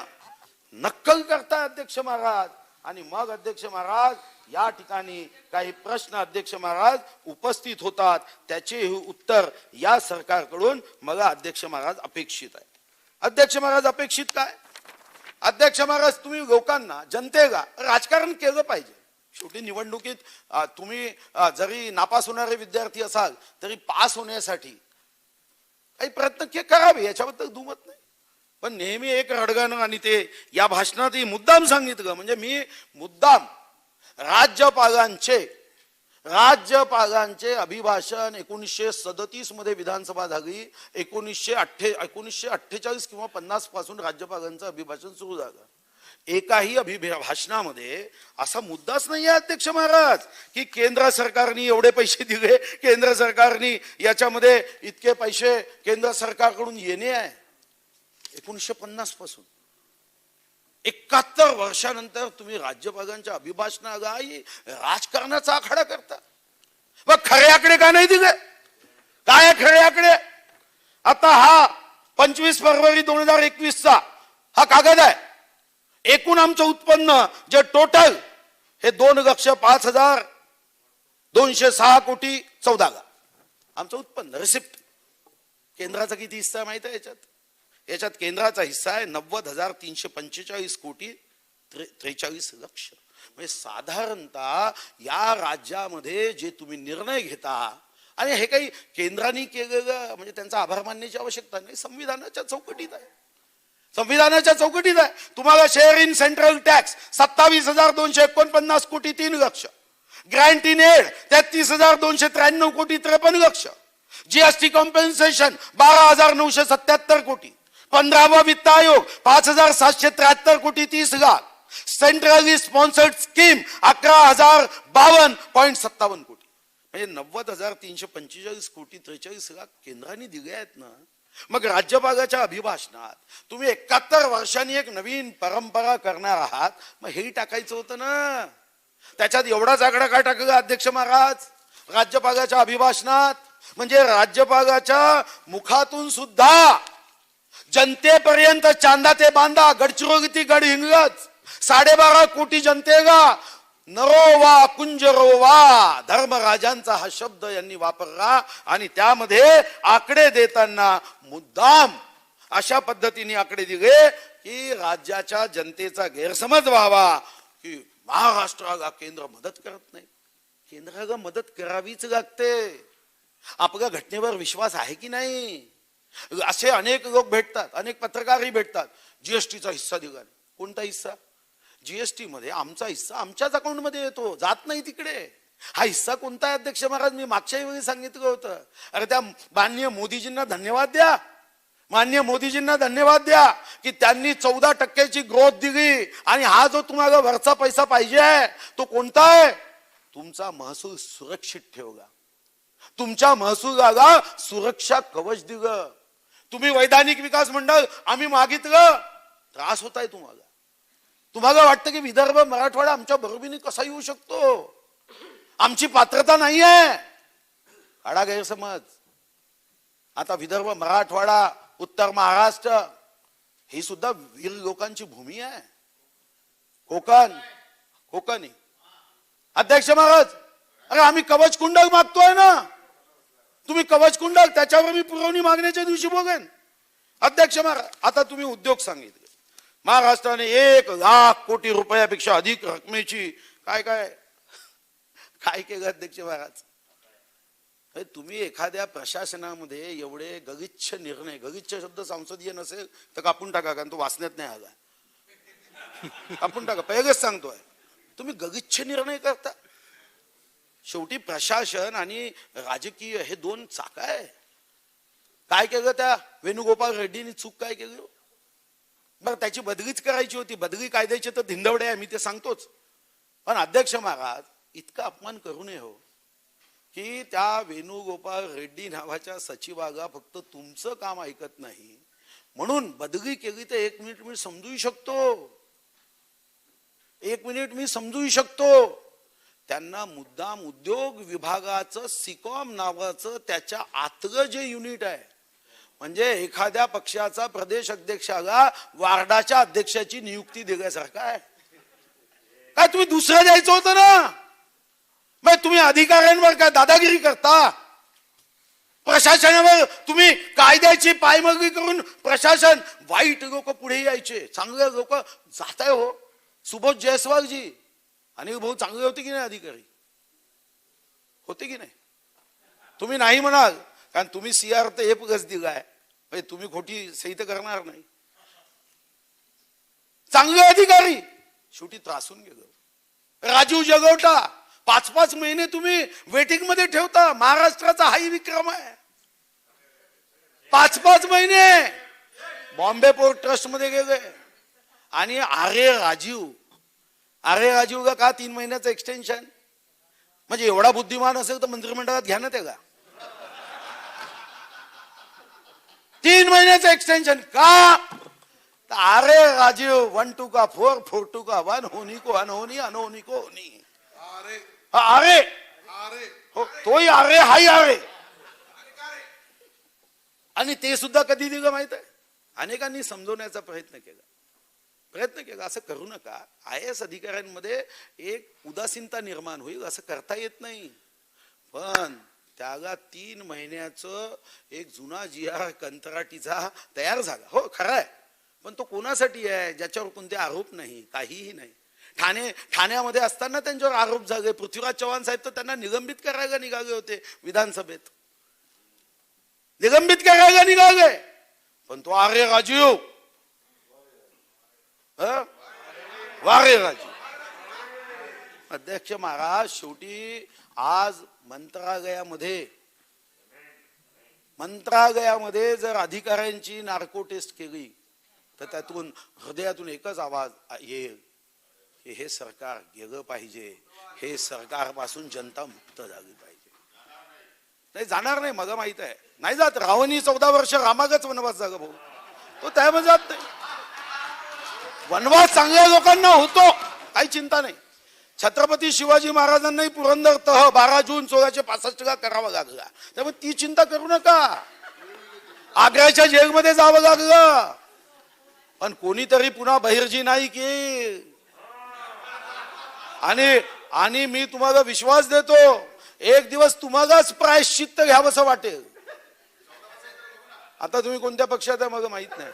S1: नक्कल करताय अध्यक्ष महाराज. आणि मग अध्यक्ष महाराज या ठिकाणी काही प्रश्न अध्यक्ष महाराज उपस्थित होतात, त्याचे उत्तर या सरकारकडून मला अध्यक्ष महाराज अपेक्षित आहे. अध्यक्ष महाराज अपेक्षित काय? अध्यक्ष महाराज तुम्ही लोकांना जनतेला राजकारण केलं पाहिजे. शेवटी निवडणुकीत तुम्ही जरी नापास होणारे विद्यार्थी असाल तरी पास होण्यासाठी काही प्रयत्न करावे, याच्याबद्दल दुमत नाही. पण नेहमी एक रडगाणं आणि ते या भाषणातही मुद्दाम सांगितलं. म्हणजे मी मुद्दाम राज्यपालांचे अभिभाषण 1937 मध्ये विधानसभा झाली. 1948 किंवा 50 पासून राज्यपालांचं अभिभाषण सुरू झालं. एकाही अभिभाषणामध्ये असा मुद्दाच नाही आहे अध्यक्ष महाराज की केंद्र सरकारने एवढे पैसे दिले, केंद्र सरकारने याच्यामध्ये इतके पैसे केंद्र सरकारकडून येणे आहे. 1950 पासून 71 वर्षानंतर तुम्ही राज्यपालांच्या अभिभाषणाला राजकारणाचा आखाडा करता. मग खरे आकडे का नाही दिले? काय खरे आकडे? आता हा 25 फेब्रुवारी 2021 हा कागद आहे. एकूण आमचं उत्पन्न जे टोटल हे 2,05,206,14,00,000 आमचं उत्पन्न रिसिप्ट. केंद्राचा किती हिस्सा आहे माहिती आहे याच्यात? याच्यात केंद्राचा हिस्सा आहे 90,345,63,00,000. 43 लक्ष. म्हणजे साधारणतः या राज्यामध्ये जे तुम्ही निर्णय घेता, आणि हे काही केंद्राने केलेलं म्हणजे त्यांचा आभार मानण्याची आवश्यकता नाही, संविधानाच्या चौकटीत आहे. संविधानाच्या चौकटीत आहे. तुम्हाला शेअर इन सेंट्रल टॅक्स 27,249 कोटी 3 लक्ष, ग्रँट इन एड 33,293 कोटी 53 लक्ष, जीएसटी कॉम्पेन्सेशन 12,977 कोटी, 15वा वित्त आयोग 5,773 कोटी 30 लाख, सेंट्रली स्पॉन्सर्ड स्कीम 11,052.57 कोटी, म्हणजे 90,345 कोटी 43 लाख केंद्राने दिले आहेत ना. मग राज्यपालाच्या अभिभाषणात तुम्ही 71 वर्षांनी एक नवीन परंपरा करणार आहात, मग हेही टाकायचं होतं ना. त्याच्यात एवढाच आकडा काय टाकला अध्यक्ष महाराज राज्यपालाच्या अभिभाषणात? म्हणजे राज्यपालाच्या मुखातून सुद्धा जनतेपर्यंत चांदा ते बांधा, गडचिरोली ती गड हिंगलज 12.5 कोटी जनतेला नरोवा कुंजरोवा धर्मराजांचा हा शब्द यांनी वापरला. आणि त्यामध्ये आकडे देताना मुद्दाम अशा पद्धतीने आकडे दिले की राज्याच्या जनतेचा गैरसमज व्हावा की महाराष्ट्राला केंद्र मदत करत नाही. केंद्राला मदत करावीच लागते. आपल्या घटनेवर विश्वास आहे की नाही? असे अनेक लोक भेटतात, अनेक पत्रकारही भेटतात. जीएसटीचा हिस्सा दिला नाही. कोणता हिस्सा? जीएसटी मध्ये आमचा हिस्सा आमच्याच अकाउंटमध्ये येतो, जात नाही तिकडे. हा हिस्सा कोणता आहे अध्यक्ष महाराज? मी मागच्याही वेळी सांगितलं होतं. अरे त्या माननीय मोदीजींना धन्यवाद द्या, माननीय मोदीजींना धन्यवाद द्या की त्यांनी 14% ग्रोथ दिली. आणि हा जो तुम्हाला वरचा पैसा पाहिजे आहे तो कोणता आहे? तुमचा महसूल सुरक्षित ठेवला, तुमच्या महसुलाला सुरक्षा कवच दिलं. तुम्ही वैधानिक विकास मंडळ आम्ही मागितलं, त्रास होत आहे तुम्हाला. तुम्हाला वाटतं की विदर्भ मराठवाडा आमच्या बरोबरीने कसा येऊ शकतो? आमची पात्रता नाही आहे. काढा गैरसमज. आता विदर्भ मराठवाडा उत्तर महाराष्ट्र ही सुद्धा वीर लोकांची भूमी आहे. कोकणी अध्यक्ष महाराज, अरे आम्ही कवच कुंडल मागतोय ना. तुम्ही कवच कुंडल त्याच्यावर मी पुरवणी मागण्याच्या दिवशी बघेन. अध्यक्ष महाराज, आता तुम्ही उद्योग सांगितले. महाराष्ट्राने 1,00,000 कोटी रुपयापेक्षा अधिक रकमेची काय केलं अध्यक्ष महाराज? तुम्ही एखाद्या प्रशासनामध्ये एवढे गलिच्छ निर्णय, गलिच्छ शब्द संसदीय नसेल तर कापून टाका, कारण तो वाचण्यात नाही आला. कापून टाका, पहिलेच सांगतोय. तुम्ही गलिच्छ निर्णय करता. शेवटी प्रशासन आणि राजकीय हे दोन चाक आहे. काय केलं त्या वेणुगोपाल रेड्डींनी? चूक काय केली? बरं त्याची बदलीच करायची होती. बदली कायद्याची तर धिंदवडे आहे, मी ते सांगतोच. पण अध्यक्ष महाराज, इतका अपमान करू नये हो की त्या वेणुगोपाल रेड्डी नावाच्या सचिवाला फक्त तुमचं काम ऐकत नाही म्हणून बदली केली. तर 1 मिनिट मी समजू शकतो, 1 मिनिट मी समजू शकतो. त्यांना मुद्दाम उद्योग विभागाचं सिकॉम नावाचं त्याच्या आतलं जे युनिट आहे, म्हणजे एखाद्या पक्षाचा प्रदेश अध्यक्षाला वार्डाच्या अध्यक्षाची नियुक्ती दिल्यासारखं आहे. काय तुम्ही दुसरं द्यायचं होतं ना? मग तुम्ही अधिकाऱ्यांवर काय दादागिरी करता? प्रशासनावर तुम्ही कायद्याची पायमल्ली करून प्रशासन, वाईट लोक पुढे यायचे, चांगले लोक जात आहे हो. सुबोध जयस्वालजी आणि भाऊ चांगले होते की नाही? अधिकारी होते की नाही? तुम्ही नाही म्हणाल, कारण तुम्ही CR तर A+ दिलाय, तुम्ही खोटी सही तर करणार नाही. चांगले अधिकारी शेवटी त्रासून गेलो. राजीव जगवटा 5-5 महिने तुम्ही वेटिंग मध्ये ठेवता. महाराष्ट्राचा हाही विक्रम आहे. 5-5 महिने बॉम्बे पोर्ट ट्रस्ट मध्ये गेले. आणि आर्य राजीवला का 3 महिन्याचं एक्सटेन्शन? म्हणजे एवढा बुद्धिमान असेल तर मंत्रिमंडळात घ्या ना त्याला. 3 महिन्याचं एक्सटेन्शन का? अरे राजीव 1 2 का 4 4 2 का 1 होनी को अनहोनी अनहोनी को होनी. अरे तोही अरे हाही अरे. आणि ते सुद्धा कधी दिलं माहित आहे? अनेकांनी समजवण्याचा प्रयत्न केला. असं करू नका. IAS अधिकाऱ्यांमध्ये एक उदासीनता निर्माण होईल, असं करता येत नाही. पण त्याला 3 महिन्याचं एक जुना GR कंत्राटीचा तयार झाला. हो खरं आहे, पण तो कोणासाठी आहे? ज्याच्यावर कोणते आरोप नाही, काहीही नाही. ठाण्यामध्ये असताना त्यांच्यावर आरोप झाले. पृथ्वीराज चव्हाण साहेब तर त्यांना निलंबित करायला निघाले होते विधानसभेत, निलंबित करायला निघाले. पण तो आर्य राजीव, वारे राजीव. अध्यक्ष महाराज, शेवटी आज मंत्रालयामध्ये जर अधिकाऱ्यांची नार्को टेस्ट केली तर त्यातून हृदयातून एकच आवाज येईल की हे सरकार गेलं पाहिजे, हे सरकारपासून जनता मुक्त झाली पाहिजे. नाही जाणार नाही, मला माहित आहे. नाही जात. रावणी 14 वर्ष रामागच वनवास झाला भाऊ, तो त्यामध्ये जात नाही. वनवास चांगल्या लोकांना होतो, काही चिंता नाही. छत्रपती शिवाजी महाराजांनाही पुरंदर तह 12 जून 1665 करावा लागला, त्यामुळे ती चिंता करू नका. आग्र्याच्या जेलमध्ये जावं लागलं, पण कोणीतरी पुन्हा बहिर्जी नाही की. आणि मी तुम्हाला विश्वास देतो, एक दिवस तुम्हालाच प्रायश्चित्त घ्यावंसं वाटेल. आता तुम्ही कोणत्या पक्षात आहे मला माहित नाही.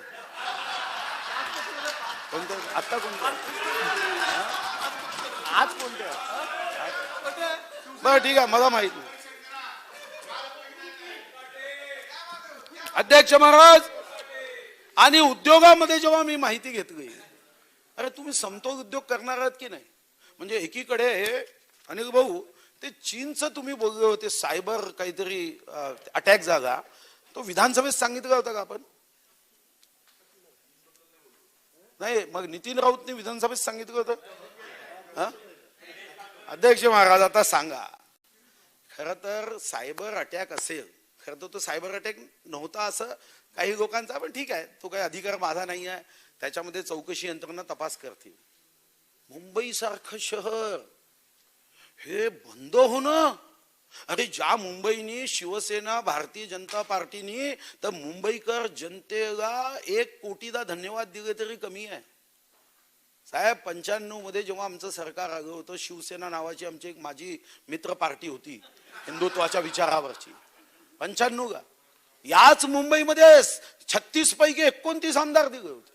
S1: आता कोणत्या? आज कोणत्या? बरं ठीक आहे, मला माहित नाही. अध्यक्ष महाराज, आणि उद्योगामध्ये जेव्हा मी माहिती घेतली, अरे तुम्ही समतोल उद्योग करणार आहात की नाही? म्हणजे एकीकडे अनिल भाऊ ते चीनचं तुम्ही बोलले होते, सायबर काहीतरी अटॅक झाला, तो विधानसभेत सांगितलं होतं का आपण? नाही, मग नितीन राऊतने विधानसभेत सांगितलं होतं. अध्यक्ष महाराज आता सांगा, खर तर सायबर अटॅक असेल, खरं तर तो सायबर अटॅक नव्हता असं काही लोकांचा, पण ठीक आहे, तो काही अधिकार माझा नाही आहे. त्याच्यामध्ये चौकशी यंत्रणा तपास करतील. मुंबई सारखं शहर हे बंद होणं, अरे ज्या मुंबईनी शिवसेना भारतीय जनता पार्टीनी तर मुंबईकर जनतेला 1 कोटीदा धन्यवाद दिले तरी कमी आहे. साहेब 95 मध्ये जेव्हा आमचं सरकार आलं होतं, शिवसेना नावाची आमची एक माझी मित्र पार्टी होती हिंदुत्वाच्या विचारावरची, 95 ला याच मुंबईमध्ये 36 पैकी 29 आमदार दिले होते.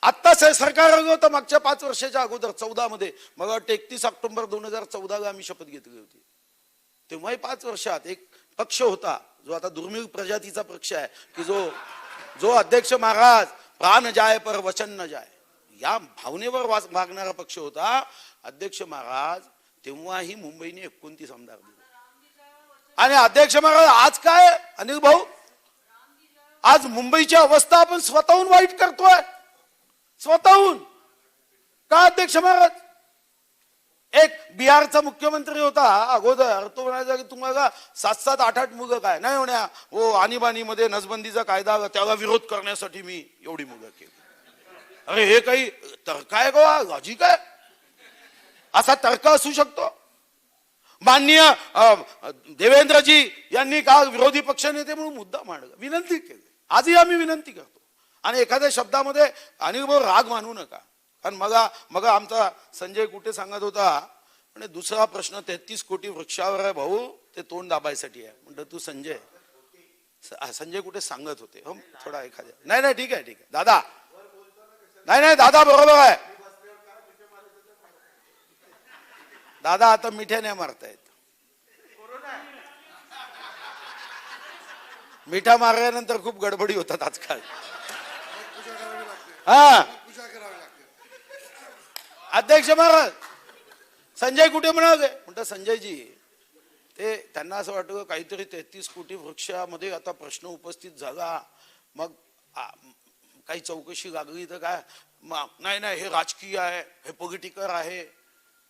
S1: आत्ता सरकार आलं होतं मागच्या 5 वर्षाच्या अगोदर 14 मध्ये, मग 31 ऑक्टोबर 2014 आम्ही शपथ घेतली होती. तेव्हाही 5 वर्षात एक पक्ष होता जो आता दुर्मिळ प्रजातीचा पक्ष आहे की जो अध्यक्ष महाराज प्राण जाय पर वचन न जाय या भावनेवर वागणारा पक्ष होता. अध्यक्ष महाराज तेव्हाही मुंबईने 29 आमदार दिले. आणि अध्यक्ष महाराज आज काय अनिल भाऊ, आज मुंबईची अवस्था आपण स्वतःहून वाईट करतोय. स्वतःहून का अध्यक्ष महाराज? एक बिहारचा मुख्यमंत्री होता अगोदर, तो म्हणायचा की तुम्हाला 7-7, 8-8 मुलं काय नाही होण्या, हो आणीबाणीमध्ये नसबंदीचा कायदा त्याला विरोध करण्यासाठी मी एवढी मुलं केली. अरे हे काही तर्क आहे का? लॉजिक आहे? असा तर्क असू शकतो? माननीय देवेंद्रजी यांनी काल विरोधी पक्षनेते म्हणून मुद्दा मांडला, विनंती केली. आजही आम्ही विनंती करतो. आणि एखाद्या शब्दामध्ये अनिल भाऊ राग मानू नका, कारण मग आमचा संजय कुठे सांगत होता, म्हणजे दुसरा प्रश्न 33 कोटी वृक्षावर आहे भाऊ, ते तोंड दाबायसाठी आहे. म्हणतो तू संजय कुठे सांगत होते थोडा एखाद्या. नाही ठीक आहे दादा, नाही दादा बरोबर आहे दादा. आता मिठ्या नाही मारतायत, मिठा मारल्यानंतर खूप गडबडी होतात आजकाल. हा अध्यक्ष महाराज, संजय कुठे म्हणाले, म्हणतात संजयजी ते त्यांना असं वाटतं काहीतरी 33 कोटी वृक्षामध्ये आता प्रश्न उपस्थित झाला, मग काही चौकशी लागली तर काय, नाही हे राजकीय आहे, हे पॉलिटिकल आहे.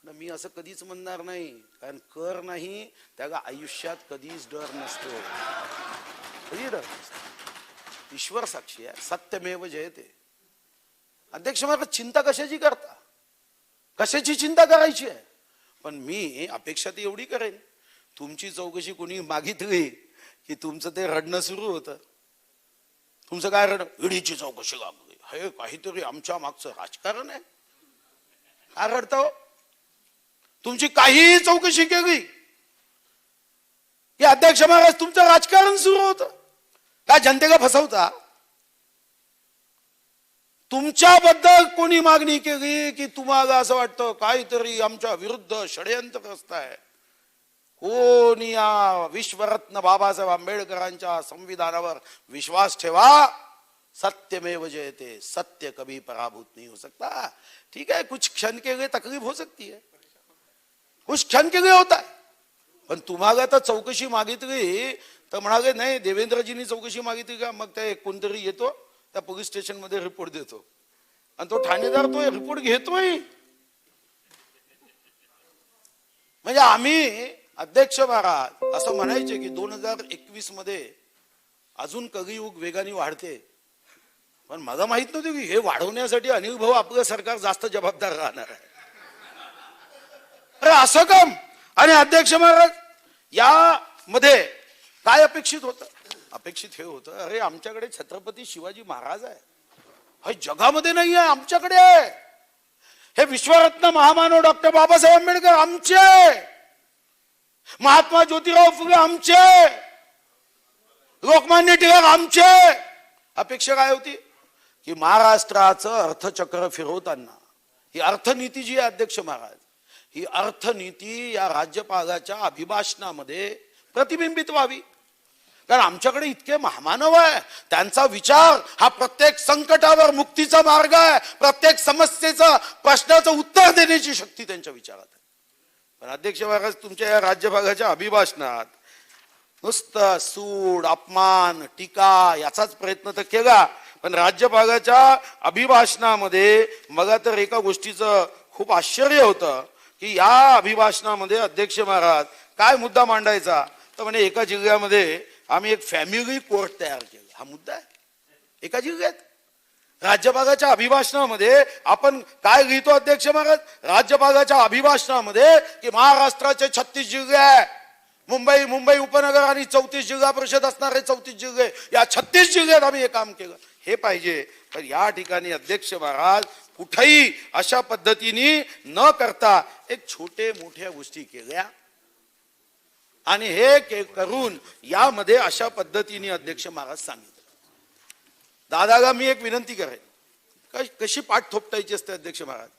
S1: मी असं कधीच म्हणणार नाही, कारण कर नाही त्याला आयुष्यात कधीच डर नसतो, कधी डर नसतो. ईश्वर साक्षी आहे, सत्यमेव जयते. अध्यक्ष महाराज चिंता कशाची करता, कशाची चिंता करायची आहे? पण मी अपेक्षा ती एवढी करेन, तुमची चौकशी कोणी मागितली की तुमचं ते रडणं सुरू होतं. तुमचं काय रड, ईडीची चौकशी लागली, हे काहीतरी आमच्या मागचं राजकारण आहे. काय रडतं? तुमची काही चौकशी केली की अध्यक्ष महाराज तुमचं राजकारण सुरू होतं. काय जनतेला फसवता? तुमच्याबद्दल कोणी मागणी केली की तुम्हाला असं वाटतं काहीतरी आमच्या विरुद्ध षडयंत्र असताय? कोणी या विश्वरत्न बाबासाहेब आंबेडकरांच्या संविधानावर विश्वास ठेवा. सत्यमेव जयते, सत्य कभी पराभूत नहीं हो सकता. ठीक है, कुछ क्षण के लिए तकलीफ हो सकती है, कुछ क्षण के लिए होता है, पण तुम्हाला तर चौकशी मागितली तर म्हणाले नाही देवेंद्रजींनी चौकशी मागितली का? मग ते कोणतरी येतो त्या पोलीस स्टेशन मध्ये रिपोर्ट देतो आणि तो ठाणेदार तो रिपोर्ट घेतोय. म्हणजे आम्ही अध्यक्ष महाराज असं म्हणायचे की 2021 मध्ये अजून कलियुग वेगाने वाढते, पण मला माहित नव्हतं की हे वाढवण्यासाठी अनिल भाऊ आपलं सरकार जास्त जबाबदार राहणार आहे. अरे असं काम. आणि अध्यक्ष महाराज या मध्ये काय अपेक्षित होतं? अपेक्षित हे होतं, अरे आमच्याकडे छत्रपती शिवाजी महाराज आहे, हे जगामध्ये नाही आहे, आमच्याकडे आहे. हे विश्वरत्न महामानव डॉक्टर बाबासाहेब आंबेडकर आमचे, महात्मा ज्योतिराव फुले आमचे, लोकमान्य टिळक आमचे. अपेक्षा काय होती की महाराष्ट्राचं अर्थचक्र फिरवताना ही अर्थनीती जी आहे अध्यक्ष महाराज, ही अर्थनीती या राज्यपालाच्या अभिभाषणामध्ये प्रतिबिंबित व्हावी. कारण आमच्याकडे इतके महामानव आहे, त्यांचा विचार हा प्रत्येक संकटावर मुक्तीचा मार्ग आहे, प्रत्येक समस्येचं प्रश्नाचं उत्तर देण्याची शक्ती त्यांच्या विचारात आहे. पण अध्यक्ष महाराज तुमच्या या राज्यपालाच्या अभिभाषणात नुसतं सूड, अपमान, टीका याचाच प्रयत्न तर केला, पण राज्यपालाच्या अभिभाषणामध्ये मला तर एका गोष्टीचं खूप आश्चर्य होतं की या अभिभाषणामध्ये अध्यक्ष महाराज काय मुद्दा मांडायचा तर म्हणे एका जिल्ह्यामध्ये आम्ही एक फॅमिली कोर्ट तयार केला. हा मुद्दा आहे एका जिल्ह्यात. राज्यपालाच्या अभिभाषणामध्ये आपण काय लिहितो अध्यक्ष महाराज? राज्यपालाच्या अभिभाषणामध्ये की महाराष्ट्राचे 36 जिल्हे आहे, मुंबई उपनगर आणि 34 जिल्हा परिषद असणारे 34 जिल्हे, या 36 जिल्ह्यात आम्ही हे काम केलं. हे पाहिजे. तर या ठिकाणी अध्यक्ष महाराज कुठेही अशा पद्धतीने न करता एक छोटे मोठ्या गोष्टी केल्या आणि हे करून यामध्ये अशा पद्धतीने अध्यक्ष महाराज सांगितलं. दादाला मी एक विनंती करेन, कशी पाठ थोपटायची असते अध्यक्ष महाराज.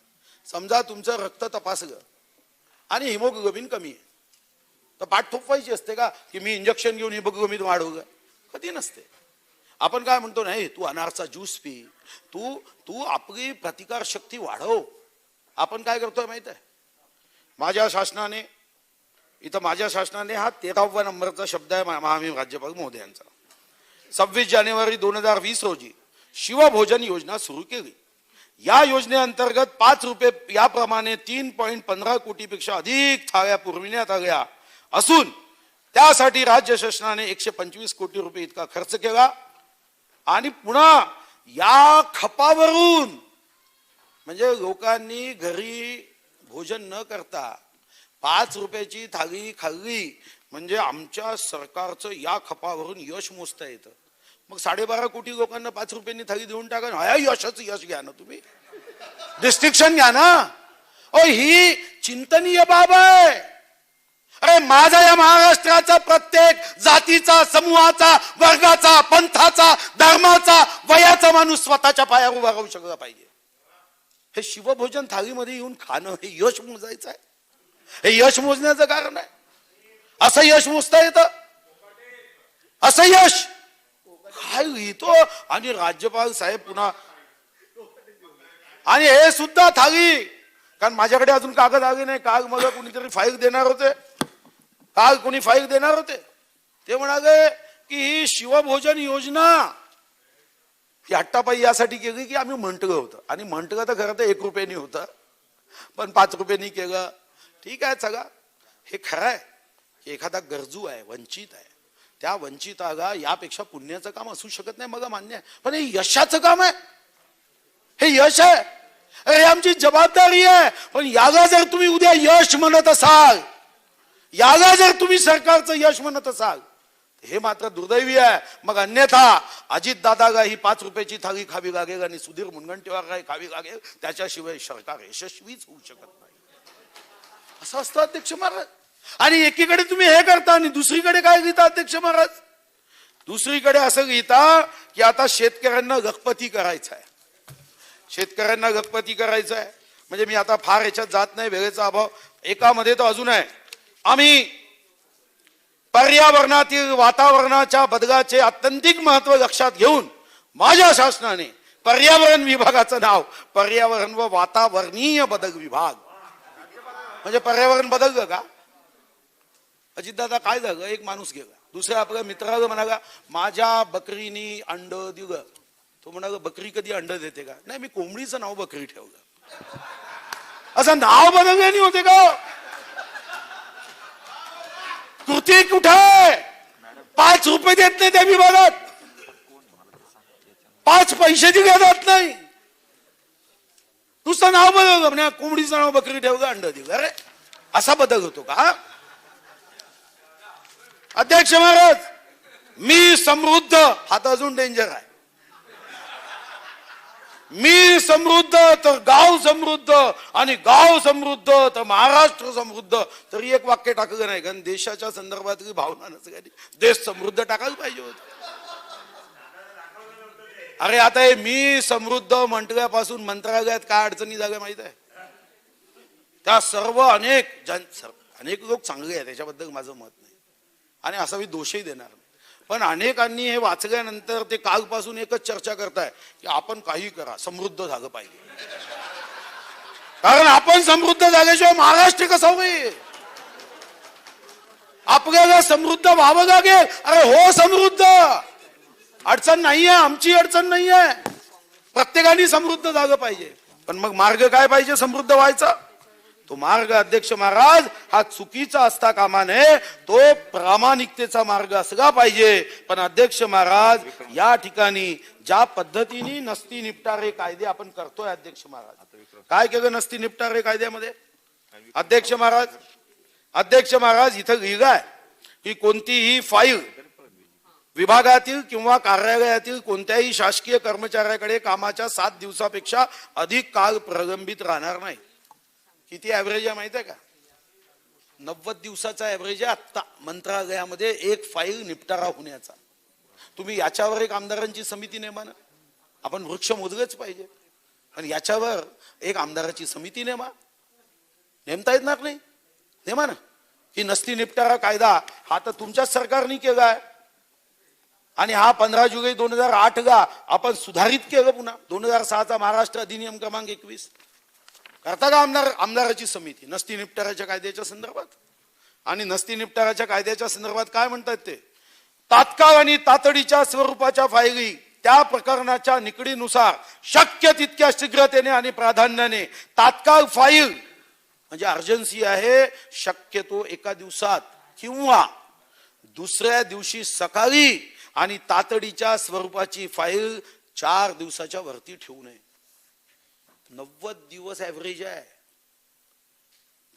S1: समजा तुमचं रक्त तपासलं आणि हिमोग्लोबिन कमी आहे, तर पाठ थोपवायची असते का की मी इंजेक्शन घेऊन हिमोग्लोबिन वाढवलं? कधी नसते. आपण काय म्हणतो, नाही तू अनारचा ज्यूस पी, तू आपली प्रतिकार शक्ती वाढव. आपण काय करतोय माहित आहे? माझ्या शासनाने हा 13वा नंबरचा शब्द आहे महामहिम राज्यपाल महोदयांचा. 26 जानेवारी 2020 रोजी शिवभोजन योजना सुरू केली. या योजनेअंतर्गत 5 रुपये याप्रमाणे 3.15 कोटीपेक्षा अधिक थाळ्या पुरविण्यात आल्या असून त्यासाठी राज्य शासनाने 125 कोटी रुपये इतका खर्च केला. आणि पुन्हा या खपावरून म्हणजे लोकांनी घरी भोजन न करता 5 रुपयाची थाळी खाल्ली म्हणजे आमच्या सरकारचं या खपावरून यश मोजता येतं. मग 12.5 कोटी लोकांना 5 रुपयांनी थाळी देऊन टाका, हा यशाचं यश घ्या ना तुम्ही, डिस्टिंक्शन घ्या ना. ही चिंतनीय बाब आहे. अरे माझा या महाराष्ट्राचा प्रत्येक जातीचा, समूहाचा, वर्गाचा, पंथाचा, धर्माचा, वयाचा माणूस स्वतःच्या पायावर उभा राहू शकला पाहिजे. हे शिवभोजन थाळीमध्ये येऊन खाणं हे यश मोजायचं आहे. हे यश मोजण्याचं कारण आहे. असं यश मोजता येतं? असं यश काय लिहितो? आणि राज्यपाल साहेब पुन्हा आणि हे सुद्धा थाळी, कारण माझ्याकडे अजून कागद आले नाही. काल मला कोणीतरी फाईल देणार होते, ते म्हणाले की ही शिवभोजन योजना ही हट्टापायी यासाठी केली की आम्ही म्हटलं होतं, आणि म्हटलं तर खरं तर 1 रुपयानी होतं, पण 5 रुपयांनी केलं. ठीक आहे, चला हे खरं आहे की एखादा गरजू आहे, वंचित आहे, त्या वंचिताला यापेक्षा पुण्याचं काम असू शकत नाही, मला मान्य आहे. पण हे यशाचं काम आहे, हे यश आहे, हे आमची जबाबदारी आहे. पण याला जर तुम्ही उद्या यश म्हणत असाल, याला जर तुम्ही सरकारचं यश म्हणत असाल, हे मात्र दुर्दैवी आहे. मग अन्यथा अजित दादाला ही 5 रुपयाची थाळी खावी लागेल आणि सुधीर मुनगंटीवार खावी लागेल, त्याच्याशिवाय सरकार यशस्वीच होऊ शकत नाही. असं असतं अध्यक्ष महाराज. आणि एकीकडे तुम्ही हे करता आणि दुसरीकडे काय लिहिता अध्यक्ष महाराज? दुसरीकडे असं लिहिता की आता शेतकऱ्यांना लखपती करायचं आहे. शेतकऱ्यांना गगपती करायचं आहे. म्हणजे मी आता फार याच्यात जात नाही, वेळेचा अभाव. एकामध्ये तर अजून आहे, आम्ही पर्यावरणातील वातावरणाच्या बदलाचे आत्यंतिक महत्व लक्षात घेऊन माझ्या शासनाने पर्यावरण विभागाचं नाव पर्यावरण व वातावरणीय बदल विभाग. म्हणजे पर्यावरण बदललं का? अजितदादा काय झालं, एक माणूस गेला, दुसऱ्या आपल्या मित्राला म्हणाला माझ्या बकरीनी अंड दिलं. तो म्हणाला बकरी कधी अंड देते का? नाही, मी कोंबडीचं नाव बकरी ठेवलं. असं नाव बदलल्याने होते का? कृती कुठे? 5 रुपये देत नाही त्या विभागात, 5 पैसे दिले जात नाही. नुसतं नाव बदल, म्हणजे कोंबडीचं नाव बकरी ठेवलं, अंड दिलं. अरे असा बदल होतो का? अध्यक्ष महाराज, मी समृद्ध, हा तर अजून डेंजर आहे. मी समृद्ध तर गाव समृद्ध, आणि गाव समृद्ध तर महाराष्ट्र समृद्ध. तरी एक वाक्य टाकलं नाही, कारण देशाच्या संदर्भातली भावना नसली, देश समृद्ध टाकायला पाहिजे होत. अरे आता हे मी समृद्ध म्हटल्यापासून मंत्रालयात काय अडचणी झाल्या माहित आहे? त्या सर्व अनेक लोक चांगले आहेत, त्याच्याबद्दल माझं मत नाही आणि असा मी दोषही देणार नाही. पण अनेकांनी हे वाचल्यानंतर ते कालपासून एकच चर्चा करताय की आपण काही करा, समृद्ध झालं पाहिजे. कारण आपण समृद्ध झाल्याशिवाय महाराष्ट्र कसा होईल? आपल्याला समृद्ध व्हावं लागेल. अरे हो समृद्ध, अडचण नाहीये, आमची अडचण नाहीये, प्रत्येकाने समृद्ध झालं पाहिजे. पण मग मार्ग काय पाहिजे समृद्ध व्हायचा? तो मार्ग अध्यक्ष महाराज हा चुकीचा असता कामा नये, तो प्रामाणिकतेचा मार्ग असला पाहिजे. पण अध्यक्ष महाराज, या ठिकाणी ज्या पद्धतीने नसती निपटारे कायदे आपण करतोय, अध्यक्ष महाराज काय केलं नसती निपटारे कायद्यामध्ये? अध्यक्ष महाराज इथं लिहिलंय की कोणतीही फाईल विभागातील किंवा कार्यालयातील कोणत्याही शासकीय कर्मचाऱ्याकडे कामाच्या 7 दिवसापेक्षा अधिक काळ प्रलंबित राहणार नाही. किती ऍव्हरेज आहे माहिती आहे का? 90 दिवसाचा ऍव्हरेज आहे आता मंत्रालयामध्ये एक फाईल निपटारा होण्याचा. तुम्ही याच्यावर एक आमदारांची समिती नेमा ना, आपण वृक्ष मोजलेच पाहिजे, पण याच्यावर एक आमदाराची समिती नेमता येणार नाही? नेमा ना. की नसती निपटारा कायदा हा तर तुमच्याच सरकारने केलाय, आणि हा 15 जुलै 2008 आपण सुधारित केलं. पुन्हा 2006 महाराष्ट्र अधिनियम क्रमांक 21 करता का आमदाराची समिती नसती निपटाराच्या कायद्याच्या संदर्भात? आणि नसती निपटाराच्या कायद्याच्या संदर्भात काय म्हणतात ते? तात्काळ आणि तातडीच्या स्वरूपाच्या फायली त्या प्रकरणाच्या निकडीनुसार शक्य तितक्या शीघ्रतेने आणि प्राधान्याने तात्काळ फाईल, म्हणजे अर्जन्सी आहे, शक्यतो एका दिवसात किंवा दुसऱ्या दिवशी सकाळी, आणि तातडीच्या स्वरूपाची फाईल 4 दिवसाच्या वरती ठेवू नये. 90 दिवस ऍव्हरेज आहे.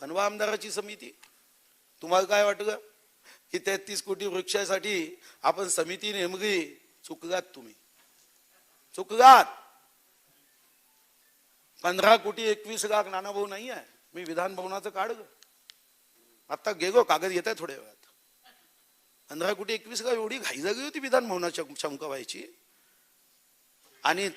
S1: बनवा आमदाराची समिती. तुम्हाला काय वाटलं की 33 कोटी वृक्षासाठी आपण समिती नेमली? चुकलात तुम्ही, चुकलात. 15 कोटी 21 लाख नानाभाऊ नाही आहे. मी विधान भवनाचं काढलं, आता गेलो, कागद येत आहे थोड्या वेळात. 15 कोटी 21 लाख एवढी घाई झाली होती विधान भवनाच्या चमकवायची. आणि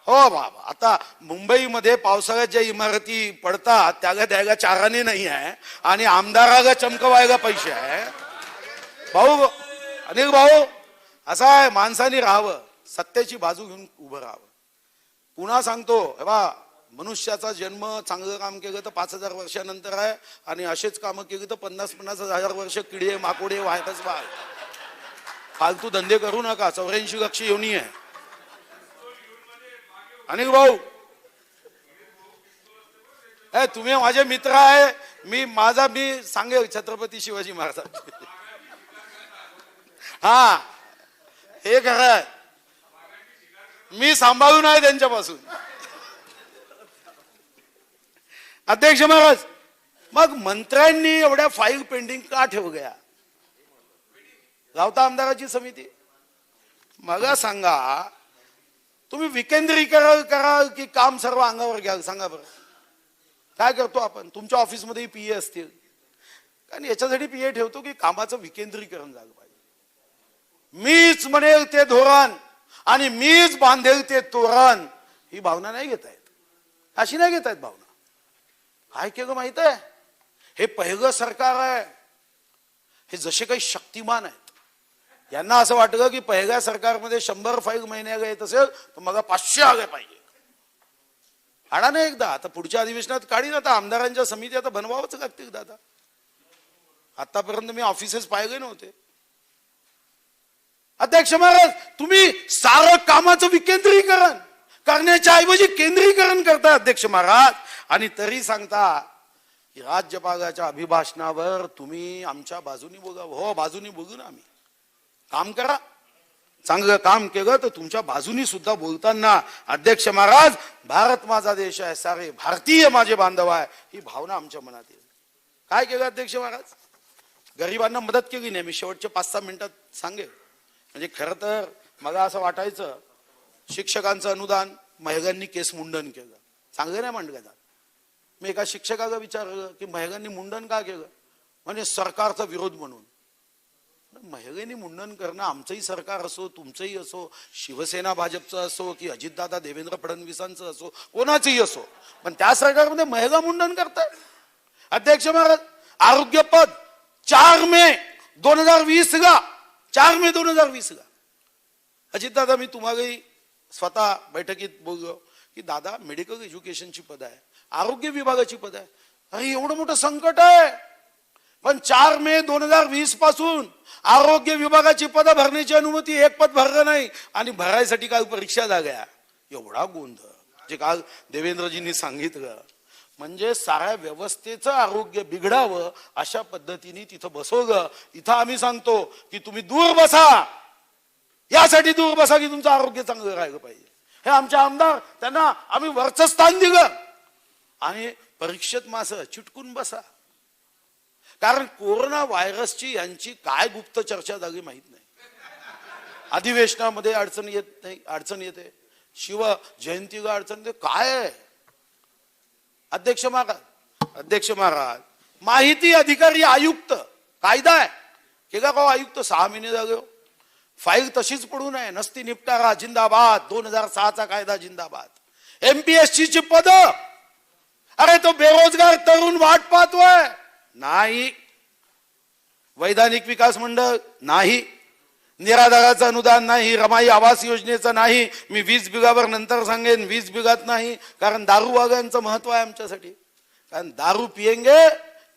S1: हो बाबा, आता मुंबईमध्ये पावसाळ्यात ज्या इमारती पडतात त्याला द्यायला चाराने नाही आहे, आणि आमदाराला चमकवायला पैसे आहे. भाऊ, अनिल भाऊ, असं आहे, माणसाने राहावं, सत्याची बाजू घेऊन उभं राहावं. पुन्हा सांगतो, बा मनुष्याचा जन्म चांगलं काम केलं तर 5000 वर्षानंतर आहे, आणि असेच कामं केली तर 50-50 हजार वर्ष किडे माकोडे व्हायतच बा. फालतू धंदे करू नका. 84 लक्ष योनी आहे. अनिल भाऊ, तुम्ही माझे मित्र आहे, मी सांगेल छत्रपती शिवाजी महाराज. हा, हे खरं आहे, मी सांभाळून आहे त्यांच्यापासून. अध्यक्ष महाराज, मग मंत्र्यांनी एवढ्या फाईल पेंडिंग का ठेवल्या? लावता आमदाराची समिती. मला सांगा, तुम्ही विकेंद्रीकरण कराल की काम सर्व अंगावर घ्याल? सांगा बरं. काय करतो आपण? तुमच्या ऑफिसमध्ये पीए असतील, कारण याच्यासाठी पीए ठेवतो की कामाचं विकेंद्रीकरण झालं पाहिजे. मीच म्हणेल ते धोरण, आणि मीच बांधेल ते तोरण, ही भावना नाही घेता येत. अशी नाही घेता येत भावना. काय केलं माहित आहे, हे पहिलं सरकार आहे, हे जसे काही शक्तिमान आहेत, यांना असं वाटलं की पहिल्या सरकारमध्ये 100 फाईल महिन्याला येत असेल तर मला 500 आले पाहिजे. आणा नाही एकदा, आता पुढच्या अधिवेशनात काढीन. आता आमदारांच्या समिती आता बनवावंच लागतील दादा. आतापर्यंत मी ऑफिसेस पाहिले नव्हते. अध्यक्ष महाराज, तुम्ही सारं कामाचं विकेंद्रीकरण करण्याच्या ऐवजी केंद्रीकरण करता अध्यक्ष महाराज, आणि तरी सांगता की राज्यपालाच्या अभिभाषणावर तुम्ही आमच्या बाजूनी बोला. हो, बाजूनी बोलू ना, आम्ही काम करा. चांगलं काम केलं तर तुमच्या बाजूनी सुद्धा बोलताना अध्यक्ष महाराज, भारत माझा देश आहे, सारे भारतीय माझे बांधव आहे, ही भावना आमच्या मनात येईल. काय केलं अध्यक्ष महाराज? गरिबांना मदत केली नाही. मी शेवटच्या 5-6 मिनिटात सांगेल. म्हणजे खरं तर मला असं वाटायचं शिक्षकांचं अनुदान महिलांनी केस मुंडन केलं, चांगलं नाही मांडलं जात. मी एका शिक्षकाला विचारलं की महिलांनी मुंडन का केलं, म्हणजे सरकारचा विरोध म्हणून. महिलांनी मुंडन करणं आमचंही सरकार असो, तुमचंही असो, शिवसेना भाजपचं असो की अजितदादा देवेंद्र फडणवीसांचं असो, कोणाचंही असो, पण त्या सरकारमध्ये महिला मुंडन करतात. अध्यक्ष महाराज, आरोग्यपद 4 मे 2020 ला 4 मे 2020 ला अजितदादा, मी तुम्हालाही स्वतः बैठकीत बोललो की दादा, मेडिकल एज्युकेशनची पद आहे, आरोग्य विभागाची पद आहे, अरे एवढं मोठं संकट आहे, पण 4 मे 2020 पासून आरोग्य विभागाची पद भरण्याची अनुमती, एक पद भरलं नाही, आणि भरायसाठी काल परीक्षा झाल्या. एवढा गोंधळ जे काल देवेंद्रजींनी सांगितलं, म्हणजे साऱ्या व्यवस्थेचं आरोग्य बिघडावं अशा पद्धतीने तिथं बसवलं. इथं आम्ही सांगतो की तुम्ही दूर बसा, यासाठी दूर बसा की तुमचं आरोग्य चांगलं राहिलं पाहिजे. हे आमचे आमदार, त्यांना आम्ही वरचं स्थान दिलं, आणि परीक्षेत मासं चिटकून बसा. कारण कोरोना व्हायरसची यांची काय गुप्त चर्चा झाली माहित नाही. अधिवेशनामध्ये अडचण येत नाही, अडचण येते, शिव जयंतीला अडचण येते, काय आहे अध्यक्ष महाराज, माहिती अधिकारी आयुक्त कायदा आहे केला का आयुक्त? 6 महिने झाले, फाईल तशीच पडून आहे, नसती निपटारा जिंदाबाद, 2006चा कायदा जिंदाबाद. MPSC ची पद, अरे तो बेरोजगार तरुण वाट पाहतोय, नाही. वैधानिक विकास मंडळ नाही, निराधाराचं अनुदान नाही, रमाई आवास योजनेचं नाही. मी 20 बिघावर नंतर सांगेन, 20 बिघात नाही, कारण दारूवाल्यांचं महत्व आहे आमच्यासाठी. कारण दारू पिएंगे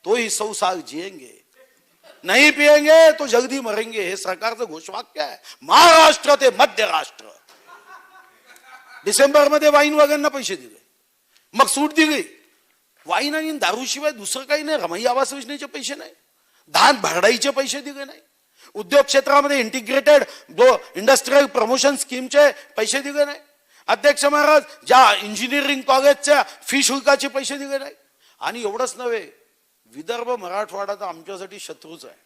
S1: तो ही 100 साल जिएंगे, नहीं पिएंगे तो जल्दी मरेंगे, हे सरकारचं घोषवाक्य आहे. महाराष्ट्र ते मध्य राष्ट्र. डिसेंबर मध्ये वाईन वाल्यांना पैसे दिले, मग सूट दिली. वाईन आणि दारूशिवाय दुसरं काही नाही. रमाई आवास योजनेचे पैसे नाही, धान भरडाईचे पैसे दिले नाही, उद्योग क्षेत्रामध्ये इंटिग्रेटेड इंडस्ट्रियल प्रमोशन स्कीमचे पैसे दिले नाही. अध्यक्ष महाराज, ज्या इंजिनिअरिंग कॉलेजच्या फी शुल्काचे पैसे दिले नाही. आणि एवढंच नव्हे, विदर्भ मराठवाडा तर आमच्यासाठी शत्रूच आहे.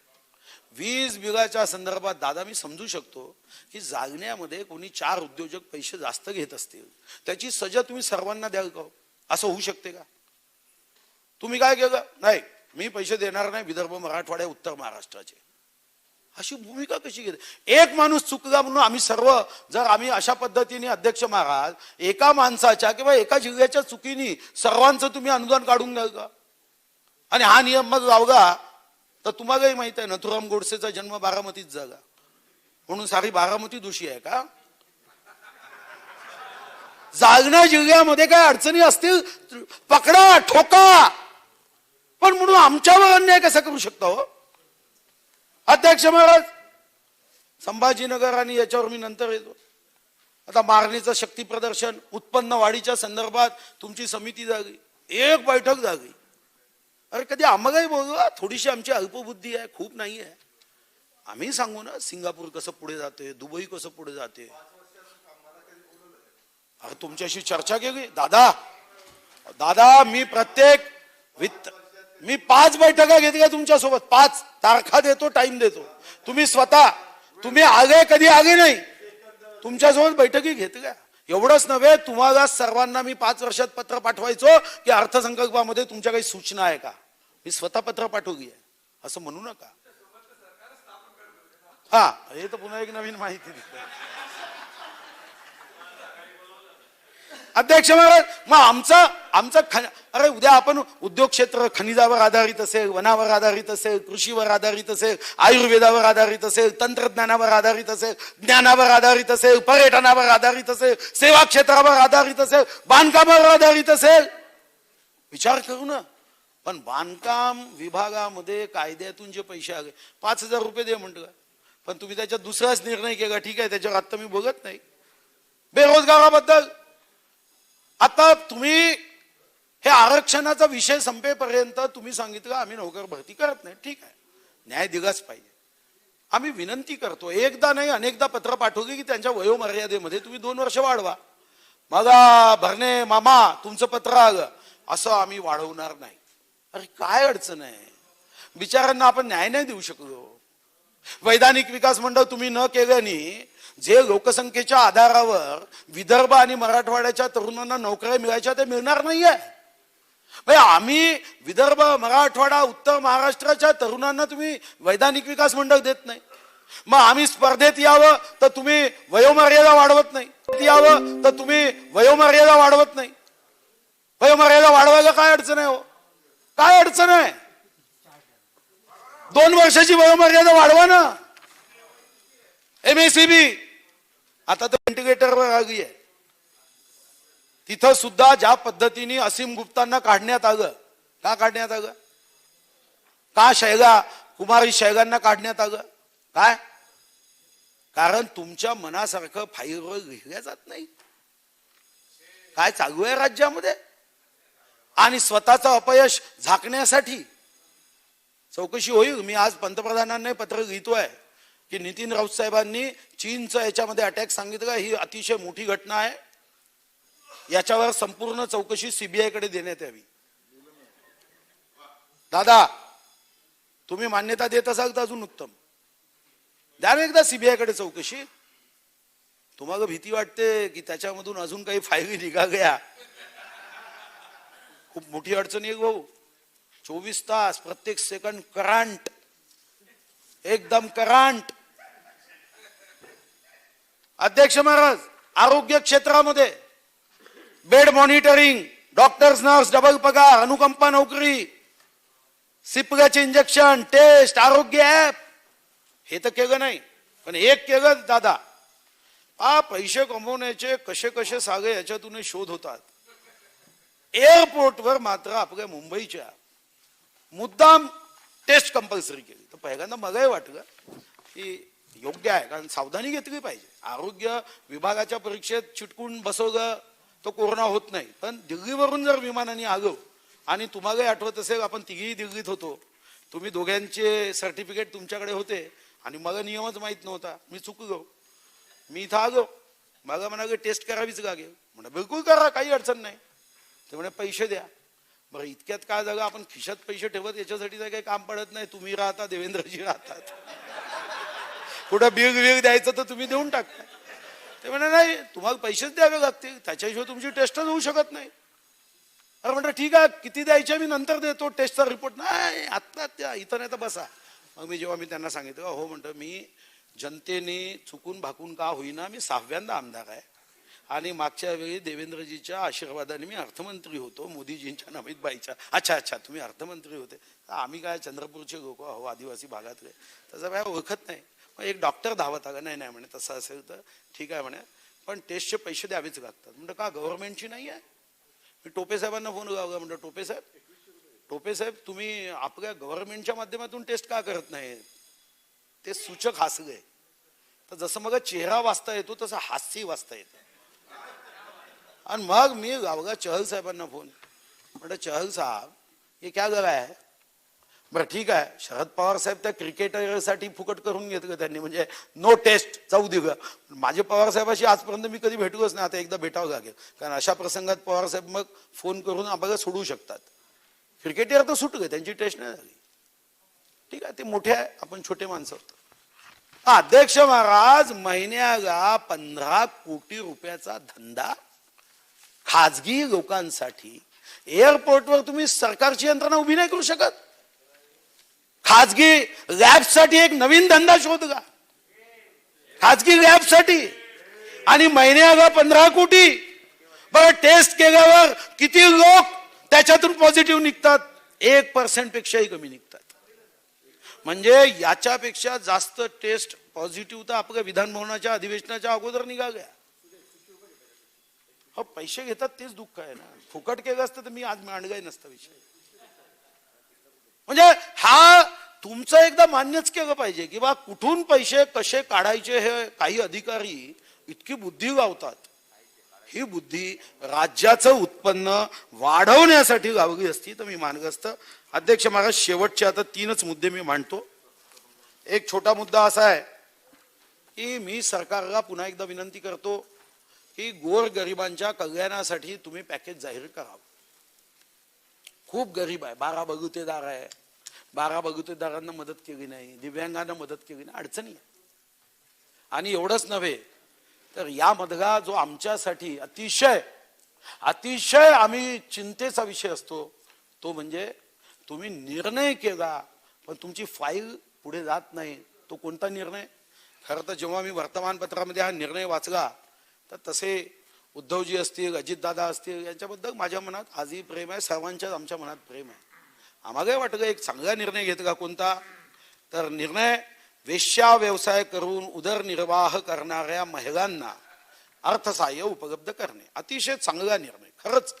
S1: 20 बिघाच्या संदर्भात दादा, मी समजू शकतो की जालन्यामध्ये कोणी 4 उद्योजक पैसे जास्त घेत असतील, त्याची सजा तुम्ही सर्वांना द्याल का? असं होऊ शकते का? तुम्ही काय केलं? नाही, मी पैसे देणार नाही विदर्भ मराठवाड्या उत्तर महाराष्ट्राचे, अशी भूमिका कशी घेते? एक माणूस चुकला म्हणून आम्ही सर्व, जर आम्ही अशा पद्धतीने अध्यक्ष महाराज एका माणसाच्या किंवा एका जिल्ह्याच्या चुकीने सर्वांचं तुम्ही अनुदान काढून घ्याल का? आणि हा नियम मग लावला तर तुम्हालाही माहित आहे नथुराम गोडसेचा जन्म बारामतीत झाला, म्हणून सारी बारामती दोषी आहे का? जालना जिल्ह्यामध्ये काय अडचणी असतील पकडा, ठोका, पण म्हणून आमच्यावर अन्याय कसा करू शकता हो अध्यक्ष महाराज? संभाजीनगर आणि याच्यावर मी नंतर येतो. आता मारणीचं शक्ती प्रदर्शन, उत्पन्न वाढीच्या संदर्भात तुमची समिती झाली, एक बैठक झाली. अरे कधी आम्हालाही बोलवा, थोडीशी आमची अल्पबुद्धी आहे, खूप नाही आहे. आम्ही सांगू ना सिंगापूर कसं पुढे जाते, दुबई कसं पुढे जाते. अरे तुमच्याशी चर्चा केली दादा, मी 5 बैठका घेतल्या तुमच्यासोबत, 5 तारखा देतो, टाइम देतो. तुम्ही आगे कधी आगे नाही, तुमच्यासोबत बैठकी घेतल्या. एवढंच नव्हे, तुम्हाला सर्वांना मी 5 वर्षात पत्र पाठवायचो की अर्थसंकल्पामध्ये तुमच्या काही सूचना आहे का? मी स्वतः पत्र पाठवली आहे, असं म्हणू नका. हा, हे तर पुन्हा एक नवीन माहिती दिली. अध्यक्ष महाराज, मग आमचं अरे उद्या आपण उद्योग क्षेत्र खनिजावर आधारित असेल, वनावर आधारित असेल, कृषीवर आधारित असेल, आयुर्वेदावर आधारित असेल, तंत्रज्ञानावर आधारित असेल, ज्ञानावर आधारित असेल, पर्यटनावर आधारित असेल, सेवा क्षेत्रावर आधारित असेल, बांधकामावर आधारित असेल, विचार करू ना. पण बांधकाम विभागामध्ये कायद्यातून जे पैसे आले 5,000 रुपये दे म्हणतो का, पण तुम्ही त्याच्यात दुसराच निर्णय केला. ठीक आहे, त्याच्यावर आता मी बघत नाही. बेरोजगाराबद्दल आता तुम्ही हे आरक्षणाचा विषय संपेपर्यंत तुम्ही सांगितलं आम्ही नोकर भरती करत नाही. ठीक आहे, न्याय दिलाच पाहिजे. आम्ही विनंती करतो, एकदा नाही अनेकदा पत्र पाठवली की त्यांच्या वयोमर्यादेमध्ये तुम्ही 2 वर्ष वाढवा. मला भरणे मामा तुमचं पत्र आलं असं आम्ही वाढवणार नाही. अरे काय अडचण आहे, बिचारांना आपण न्याय नाही देऊ शकलो. वैधानिक विकास मंडळ तुम्ही न केल्याने जे लोकसंख्येच्या आधारावर विदर्भ आणि मराठवाड्याच्या तरुणांना नोकऱ्या मिळायच्या ते मिळणार नाहीये. आम्ही विदर्भ, मराठवाडा, उत्तर महाराष्ट्राच्या तरुणांना तुम्ही वैधानिक विकास मंडळ देत नाही. मग आम्ही स्पर्धेत यावं तर तुम्ही वयोमर्यादा वाढवत नाही. वयोमर्यादा वाढवायला काय अडचण आहे हो, काय अडचण आहे? 2 वर्षाची वयोमर्यादा वाढवा ना. MSCB आता तर व्हेंटिलेटरवर आली आहे. तिथं सुद्धा ज्या पद्धतीने असीम गुप्तांना काढण्यात आलं, का काढण्यात आलं? का कुमारी शैलांना काढण्यात आलं? काय कारण तुमच्या मनासारखं फाईलवर लिहिल्या जात नाही. काय चालू आहे राज्यामध्ये? आणि स्वतःचं अपयश झाकण्यासाठी चौकशी होईल. मी आज पंतप्रधानांना पत्र लिहितोय की नितीन राऊत साहेबांनी चीनचं याच्यामध्ये अटॅक सांगितलं, ही अतिशय मोठी घटना आहे, याच्यावर संपूर्ण चौकशी CBI कडे देण्यात यावी. दादा तुम्ही मान्यता देत असाल तर अजून उत्तम, द्या ना एकदा CBI कडे चौकशी. तुम्हाला भीती वाटते की त्याच्यामधून अजून काही फायली निघाल्या? खूप मोठी अडचण आहे भाऊ. 24 तास प्रत्येक सेकंड करंट, एकदम करंट. अध्यक्ष महाराज, आरोग्य क्षेत्रामध्ये bed monitoring, doctors nurse double पगार, अनुकंपा नोकरी, सिपगाचे इंजेक्शन, टेस्ट, आरोग्य ऍप, हे तर केलं नाही. पण एक केलं दादा, पैसे कमवण्याचे कसे कसे सागे याच्यातून शोध होतात. एअरपोर्टवर मात्र आपल्या मुंबईच्या मुद्दाम टेस्ट कंपल्सरी केली. तर पहिल्यांदा मलाही वाटलं की योग्य आहे, कारण सावधानी घेतली पाहिजे. आरोग्य विभागाच्या परीक्षेत चिटकून बसवलं तर कोरोना होत नाही. पण दिल्लीवरून जर विमानाने आलो, आणि तुम्हालाही आठवत असेल आपण तिघेही दिल्लीत होतो, तुम्ही दोघांचे सर्टिफिकेट तुमच्याकडे होते आणि मला नियमच माहित नव्हता, मी चुकलो, मी इथं आलो, मला म्हणाले टेस्ट करावीच लागेल. म्हणा बिलकुल करा, काही अडचण नाही. ते म्हणे पैसे द्या. बरं इतक्यात काय झालं, आपण खिशात पैसे ठेवत याच्यासाठी काही काम पडत नाही. तुम्ही राहता, देवेंद्रजी राहतात, कुठं बिल द्यायचं तर तुम्ही देऊन टाकता. ते म्हणे नाही तुम्हाला पैसेच द्यावे लागतील, त्याच्याशिवाय तुमची टेस्टच होऊ शकत नाही. अरे म्हणतात ठीक आहे, किती द्यायचे मी नंतर देतो, टेस्टचा रिपोर्ट नाही आत्ता त्या इथं नाही तर बसा. मग जेव्हा मी त्यांना सांगितलं, हो म्हणतो मी जनतेने चुकून भाकून का होईना मी 6व्यांदा आमदार आहे, आणि मागच्या वेळी देवेंद्रजीच्या आशीर्वादाने मी अर्थमंत्री होतो, मोदीजींच्या नमितबाईच्या. अच्छा तुम्ही अर्थमंत्री होते. आम्ही काय चंद्रपूरचे लोक हो, आदिवासी भागातले, तसं काय ओळखत नाही. मग एक डॉक्टर धावत आला, नाही म्हणे तसं असेल तर ठीक आहे म्हणे, पण टेस्टचे पैसे द्यावेच लागतात. म्हणजे का गव्हर्नमेंटची नाही आहे? मी टोपे साहेबांना फोन लावला, म्हणतो टोपे साहेब तुम्ही आपल्या गव्हर्नमेंटच्या माध्यमातून टेस्ट का करत नाही? ते सूचक हसले. तर जसं मग चेहरा वाचता येतो तसं हास्य वाचता येतं. आणि मग मी लावला चहल साहेबांना फोन, म्हणतो चहल साहेब हे क्या गला आहे? बरं ठीक आहे, शरद पवार साहेब त्या क्रिकेटरसाठी फुकट करून घेतलं त्यांनी, म्हणजे नो टेस्ट जाऊ दिलं. माझे पवार साहेबाशी आजपर्यंत मी कधी भेटलोच नाही, आता एकदा भेटावं लागेल, कारण अशा प्रसंगात पवार साहेब मग फोन करून आम्हाला सोडू शकतात. क्रिकेटर तर सुटले, त्यांची टेस्ट नाही झाली. ठीक आहे, ते मोठे आहे, आपण छोटे माणसं होतो. अध्यक्ष महाराज, महिन्याला 15 कोटी रुपयाचा धंदा खाजगी लोकांसाठी. एअरपोर्टवर तुम्ही सरकारची यंत्रणा उभी नाही करू शकत? खाजगी लॅबसाठी एक नवीन धंदा शोधला, खाजगी लॅबसाठी, आणि महिन्याला 15 कोटी. बरं टेस्ट केल्यावर किती लोक त्याच्यातून पॉझिटिव्ह निघतात? 1% पेक्षाही कमी निघतात. म्हणजे याच्यापेक्षा जास्त टेस्ट पॉझिटिव्ह तर आपल्या विधान भवनाच्या अधिवेशनाच्या अगोदर निघाल्या. हो, पैसे घेतात तेच दुःख आहे ना. फुकट केलं असतं तर मी आज मांडगाय नसता विषय. म्हणजे हा तुमचं एकदा मान्यच केलं पाहिजे की बा कुठून पैसे कसे काढायचे हे काही अधिकारी इतकी बुद्धी लावतात. ही बुद्धी राज्याचं उत्पन्न वाढवण्यासाठी लावली असती तर मी मानत असतं. अध्यक्ष महाराज, शेवटचे आता 3च मुद्दे मी मांडतो. एक छोटा मुद्दा असा आहे की मी सरकारला पुन्हा एकदा विनंती करतो की गोरगरिबांच्या कल्याणासाठी तुम्ही पॅकेज जाहीर करावं. खूप गरीब आहे, 12 बगुतेदार आहे, 12 बगुतेदारांना मदत केली नाही, दिव्यांगांना मदत केली नाही, अडचणी आहे. आणि एवढंच नव्हे तर यामधला जो आमच्यासाठी अतिशय आम्ही चिंतेचा विषय असतो तो म्हणजे तुम्ही निर्णय केला पण तुमची फाईल पुढे जात नाही. तो कोणता निर्णय? खरं तर जेव्हा मी वर्तमानपत्रामध्ये हा निर्णय वाचला तर तसे उद्धवजी असतील, अजितदादा असतील, यांच्याबद्दल माझ्या मनात आजही प्रेम आहे. सर्वांच्याच आमच्या मनात प्रेम आहे. आम्हाला वाटलं एक चांगला निर्णय घेतला. कोणता? तर निर्णय वेश्या व्यवसाय करून उदरनिर्वाह करणाऱ्या महिलांना अर्थसहाय्य उपलब्ध करणे. अतिशय चांगला निर्णय खरंच.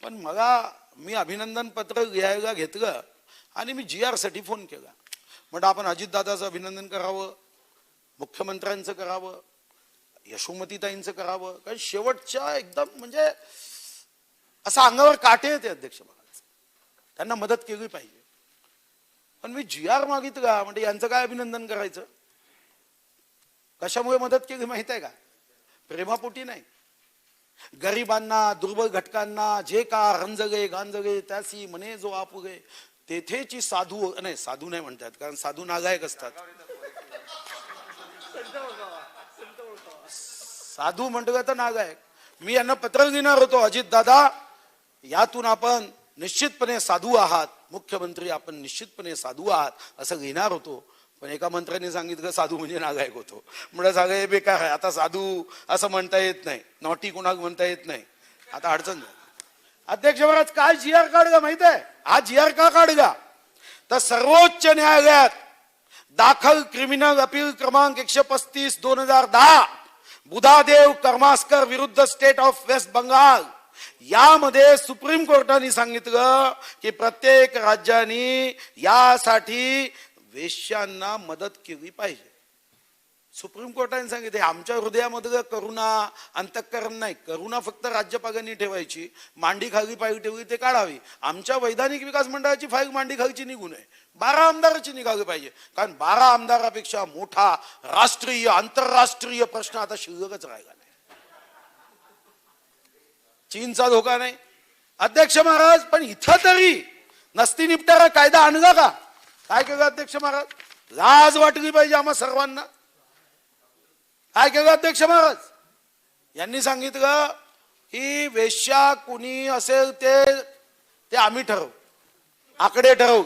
S1: पण मी अभिनंदन पत्र लिहायला घेतलं आणि मी GR साठी फोन केला. म्हणजे आपण अजितदादाचं अभिनंदन करावं, मुख्यमंत्र्यांचं करावं, यशोमतीताईंचं करावं. कारण शेवटच्या एकदम म्हणजे असं अंगावर काटे येते अध्यक्ष महाराज. त्यांना मदत केली पाहिजे. पण मी GR मागितला म्हणजे यांचं काय अभिनंदन करायचं? कशामुळे मदत केली माहित आहे का? प्रेमापोटी नाही. गरिबांना, दुर्बल घटकांना जे का रंजगे गांजगे त्यासी म्हणे जो आपुगे तेथेची साधू नाही, साधू नाही म्हणतात कारण साधू नागायक असतात. साधू म्हटलं तर नागायक. मी यांना पत्र लिहिणार होतो, अजित दादा यातून आपण निश्चितपणे साधू आहात, मुख्यमंत्री आपण निश्चितपणे साधू आहात असं लिहिणार होतो. पण एका मंत्र्याने सांगितलं साधू म्हणजे नागायक होतो. म्हणजे सगळं हे बेकार आहे. आता साधू असं म्हणता येत नाही, नॉटी कोणाला म्हणता येत नाही. आता अडचण झाली. अध्यक्ष महाराज काय GR काढला माहित आहे? हा GR का काढला तर सर्वोच्च न्यायालयात दाखल क्रिमिनल अपील क्रमांक 135/2010 बुधादेव कर्मास्कर विरुद्ध स्टेट ऑफ वेस्ट बंगाल यामध्ये सुप्रीम कोर्टाने सांगितलं की प्रत्येक राज्याने यासाठी वेश्यांना मदत केली पाहिजे. सुप्रीम कोर्टाने सांगितले. आमच्या हृदयामध्ये करुणा अंतःकरण नाही. करुणा फक्त राज्यपालांनी ठेवायची, मांडी खाली फाईल ठेवली ते काढावी. आमच्या वैधानिक विकास मंडळाची फाईल मांडी खालची निघू नये. 12 आमदाराची निघाली पाहिजे. कारण 12 आमदारापेक्षा मोठा राष्ट्रीय आंतरराष्ट्रीय प्रश्न आता शिल्लकच राहिला नाही. चीनचा धोका नाही. अध्यक्ष महाराज पण इथं तरी नसती निपटारा कायदा आणला का? काय केलं अध्यक्ष महाराज? लाज वाटली पाहिजे आम्हा सर्वांना. काय केलं अध्यक्ष महाराज? यांनी सांगितलं की वेश्या कुणी असेल ते आम्ही ठरवू. आकडे ठरवू.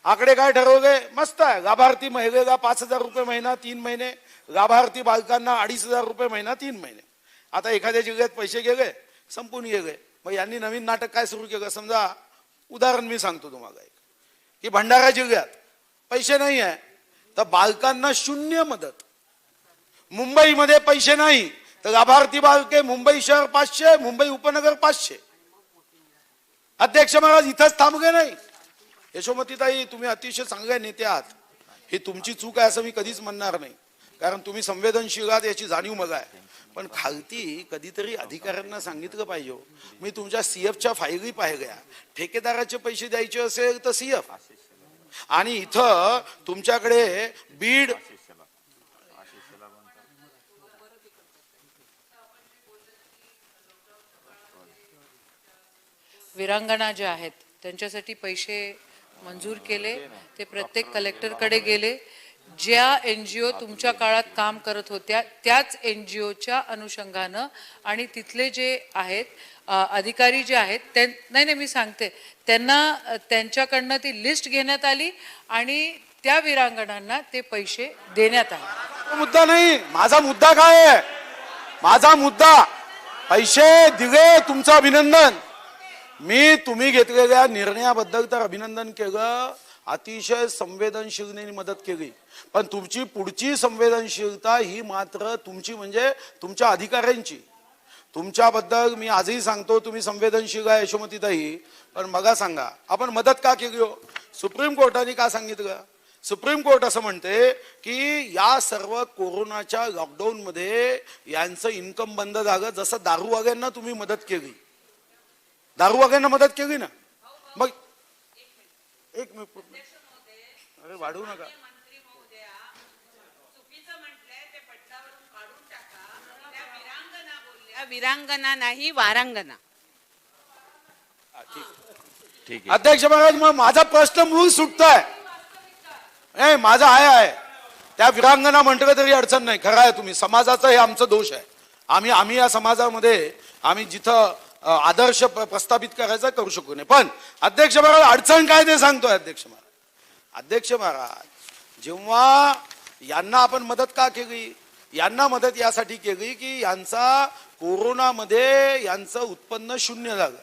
S1: आकडे काय ठरवले? मस्त आहे. लाभार्थी महिलेला 5,000 रुपये महिना 3 महिने, लाभार्थी बालकांना 2,500 रुपये महिना 3 महिने. आता एखाद्या जिल्ह्यात पैसे गेले संपून गेले. मग यांनी नवीन नाटक काय सुरू केलं? समजा उदाहरण मी सांगतो तुम्हाला एक की भंडारा जिल्ह्यात पैसे नाही आहे तर बालकांना 0 मदत. मुंबईमध्ये पैसे नाही तर लाभार्थी बालके मुंबई शहर 500, मुंबई उपनगर 500. अध्यक्ष महाराज इथंच थांबले नाही. यशोमतीताई तुम्ही अतिशय चांगले नेते आहात. ही तुमची चूक आहे असं मी कधीच म्हणणार नाही कारण तुम्ही संवेदनशील आहात याची जाणीव मला आहे. पण खालती कधीतरी अधिकाऱ्यांना सांगितलं पाहिजे. मी तुमच्या CFच्या फाईली पाहिल्या. ठेकेदाराचे पैसे द्यायचे असेल तर CF आणि इथं तुमच्याकडे बीड
S4: विरांगना ज्या आहेत त्यांच्यासाठी पैसे मंजूर केले. ते प्रत्येक कलेक्टरकडे गेले. ज्या NGO तुमच्या काळात काम करत होत्या त्याच NGOच्या अनुषंगानं आणि तिथले जे आहेत अधिकारी जे आहेत नाही मी सांगते त्यांना त्यांच्याकडनं ती लिस्ट घेण्यात आली आणि त्या विरांगणांना ते पैसे देण्यात आले.
S1: मुद्दा नाही. माझा मुद्दा काय आहे? माझा मुद्दा पैसे दिले, तुमचं अभिनंदन. मी तुम्ही घेतलेल्या निर्णयाबद्दल तर अभिनंदन केलं, अतिशय संवेदनशीलतेने मदत केली. पण तुमची पुढची संवेदनशीलता ही मात्र तुमची म्हणजे तुमच्या अधिकाऱ्यांची. तुमच्याबद्दल मी आजही सांगतो, तुम्ही संवेदनशील आहे यशोमतीताई, पण मला सांगा आपण मदत का केली हो? सुप्रीम कोर्टाने का सांगितलं? सुप्रीम कोर्ट असं म्हणते की या सर्व कोरोनाच्या लॉकडाऊन मध्ये यांचं इन्कम बंद झालं, जसं दारूवाल्यांना तुम्ही मदत केली, दारूवाल्यांना मदत केली ना. मग एक मिनिट, अरे वाढवू नका.
S5: विरांगना नाही वारांगना.
S2: ठीक आहे.
S1: अध्यक्ष महाराज, मग माझा प्रश्न मूळ सुटतोय. नाही, माझा आहे त्या विरांगना म्हटलं तरी अडचण नाही. खरं आहे, तुम्ही समाजाचा हे आमचा दोष आहे. आम्ही या समाजामध्ये आम्ही जिथं आदर्श प्रस्थापित करायचा करू शकू नये. पण अध्यक्ष महाराज, अडचण काय ते सांगतोय. अध्यक्ष महाराज, जेव्हा यांना आपण मदत का केली? यांना मदत यासाठी केली की यांचा कोरोनामध्ये यांचं उत्पन्न शून्य झालं.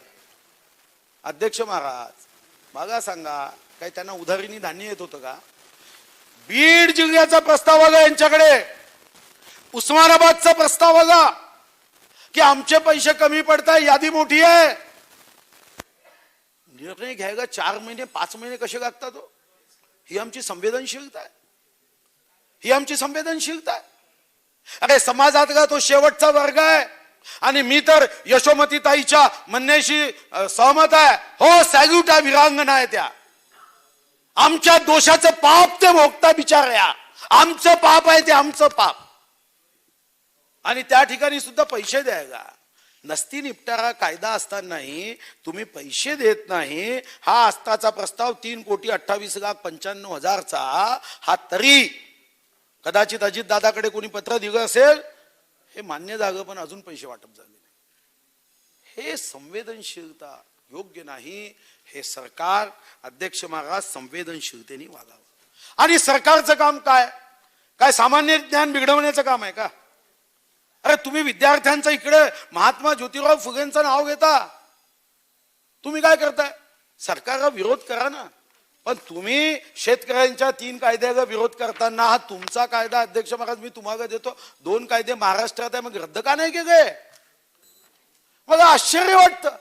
S1: अध्यक्ष महाराज, मला सांगा, काही त्यांना उधारीने धान्य येत होतं का? बीड जिल्ह्याचा प्रस्ताव आला यांच्याकडे, उस्मानाबादचा प्रस्ताव आला की आमचे पैसे कमी पडताय, यादी मोठी आहे. निर्णय घ्यायला 4 महिने 5 महिने कसे लागतात हो? ही आमची संवेदनशीलता आहे, ही आमची संवेदनशीलता आहे. अरे समाजातला तो शेवटचा वर्ग आहे. आणि मी तर यशोमतीताईच्या म्हणण्याशी सहमत आहे. हो, सॅल्यूट आहे, विरांगना आहे त्या. आमच्या दोषाचं पाप ते भोगता बिचाऱ्या. आमचं पाप आहे ते, आमचं पाप. आणि त्या ठिकाणी सुद्धा पैसे द्यायला नसती निपटारा कायदा असतानाही तुम्ही पैसे देत नाही. हा आस्थाचा प्रस्ताव 3,28,95,000चा हा तरी कदाचित अजित दादाकडे कोणी पत्र दिलं असेल, हे मान्य झालं, पण अजून पैसे वाटप झाले नाही. हे संवेदनशीलता योग्य नाही. हे सरकार, अध्यक्ष महाराज, संवेदनशीलतेने वागावं. आणि सरकारचं काम काय? काय सामान्य ज्ञान बिघडवण्याचं काम आहे का? अरे तुम्ही विद्यार्थ्यांचं इकडे महात्मा ज्योतिराव फुलेंचं नाव घेता, तुम्ही काय करताय? सरकारला विरोध करा ना. पण तुम्ही शेतकऱ्यांच्या 3 कायद्याला विरोध करताना हा तुमचा कायदा, अध्यक्ष महाराज, मी तुम्हाला देतो 2 कायदे महाराष्ट्रात आहे, मग रद्द का नाही केले? मला आश्चर्य वाटतं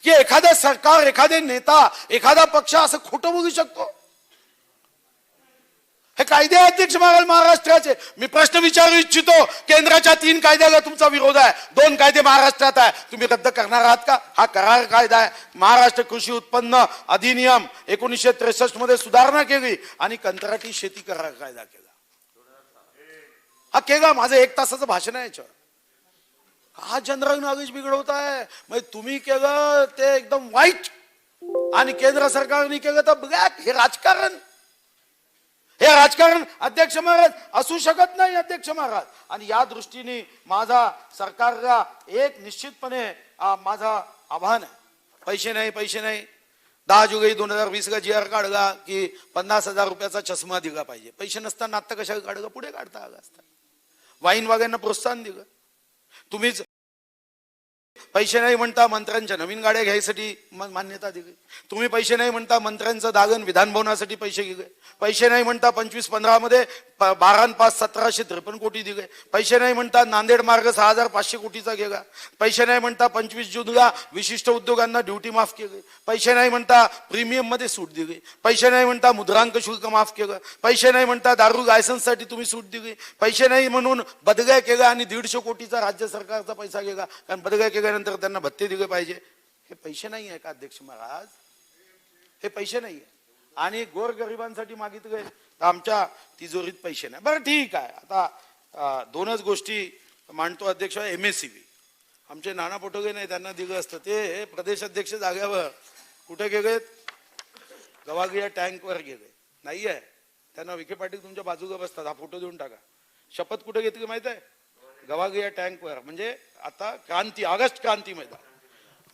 S1: की एखादं सरकार, एखादे नेता, एखादा पक्ष असं खोटं बोलू शकतो. हे कायदे अध्यक्ष महाराज महाराष्ट्राचे. मी प्रश्न विचारू इच्छितो, केंद्राच्या 3 कायद्याला तुमचा विरोध आहे, 2 कायदे महाराष्ट्रात आहे, तुम्ही रद्द करणार आहात का? हा करार कायदा आहे. महाराष्ट्र कृषी उत्पन्न अधिनियम 1963 मध्ये सुधारणा केली आणि कंत्राटी शेती करार कायदा केला. हा केला. माझं 1 तासाचं भाषण आहे याच्यावर. हा जनरल नॉलेज बिघडवताय. म्हणजे तुम्ही केलं ते एकदम वाईट आणि केंद्र सरकारने केलं तर ब्लॅक. हे राजकारण, हे राजकारण अध्यक्ष महाराज असू शकत नाही. अध्यक्ष महाराज, आणि या दृष्टीने माझा सरकारला एक निश्चितपणे माझा आव्हान आहे. पैसे नाही, पैसे नाही. 10 जुलै 2020 GR काढला की 50,000 रुपयाचा चष्मा दिला पाहिजे. पैसे नसताना आता कशा काढलं? पुढे काढता आला असता. वाईन वाग्यांना प्रोत्साहन दिलं. तुम्हीच पैसे नाही म्हणता मंत्र्यांच्या नवीन गाड्या घ्यायसाठी मान्यता दिली. तुम्ही पैसे नाही म्हणता मंत्र्यांचं दालन विधान भवनासाठी पैसे दिले. पैसे नाही म्हणता 25-15 मध्ये 12/5 1753 कोटी दिले. पैसे नाही म्हणता नांदेड मार्ग 6,500 कोटीचा गेला. पैसे नाही म्हणता 25 जूनला विशिष्ट उद्योगांना ड्युटी माफ केली. पैसे नाही म्हणता प्रीमियम मध्ये सूट दिली. पैसे नाही म्हणता मुद्रांक शुल्क माफ केलं. पैसे नाही म्हणता दारू लायसन्ससाठी तुम्ही सूट दिली. पैसे नाही म्हणून बदल्या केला आणि 150 कोटीचा राज्य सरकारचा पैसा गेला, कारण बदल्या केल्यानंतर त्यांना भत्ते दिले पाहिजे. हे पैसे नाही आहे का अध्यक्ष महाराज? हे पैसे नाही आहे. आणि गोरगरिबांसाठी मागितले तर आमच्या तिजोरीत पैसे नाही. बरं ठीक आहे, आता 2च गोष्टी मांडतो अध्यक्ष. MSCB आमचे नाना पटोले नाही, त्यांना दिलं असतं. ते प्रदेश अध्यक्ष जाग्यावर कुठे गेलेत? गवागिया टँकवर गेले. नाही आहे, त्यांना विखे पाटील तुमच्या बाजूला बसतात. हा फोटो देऊन टाका. शपथ कुठे घेतली माहित आहे? गवागिया टँकवर. म्हणजे आता क्रांती, ऑगस्ट क्रांती मैदान.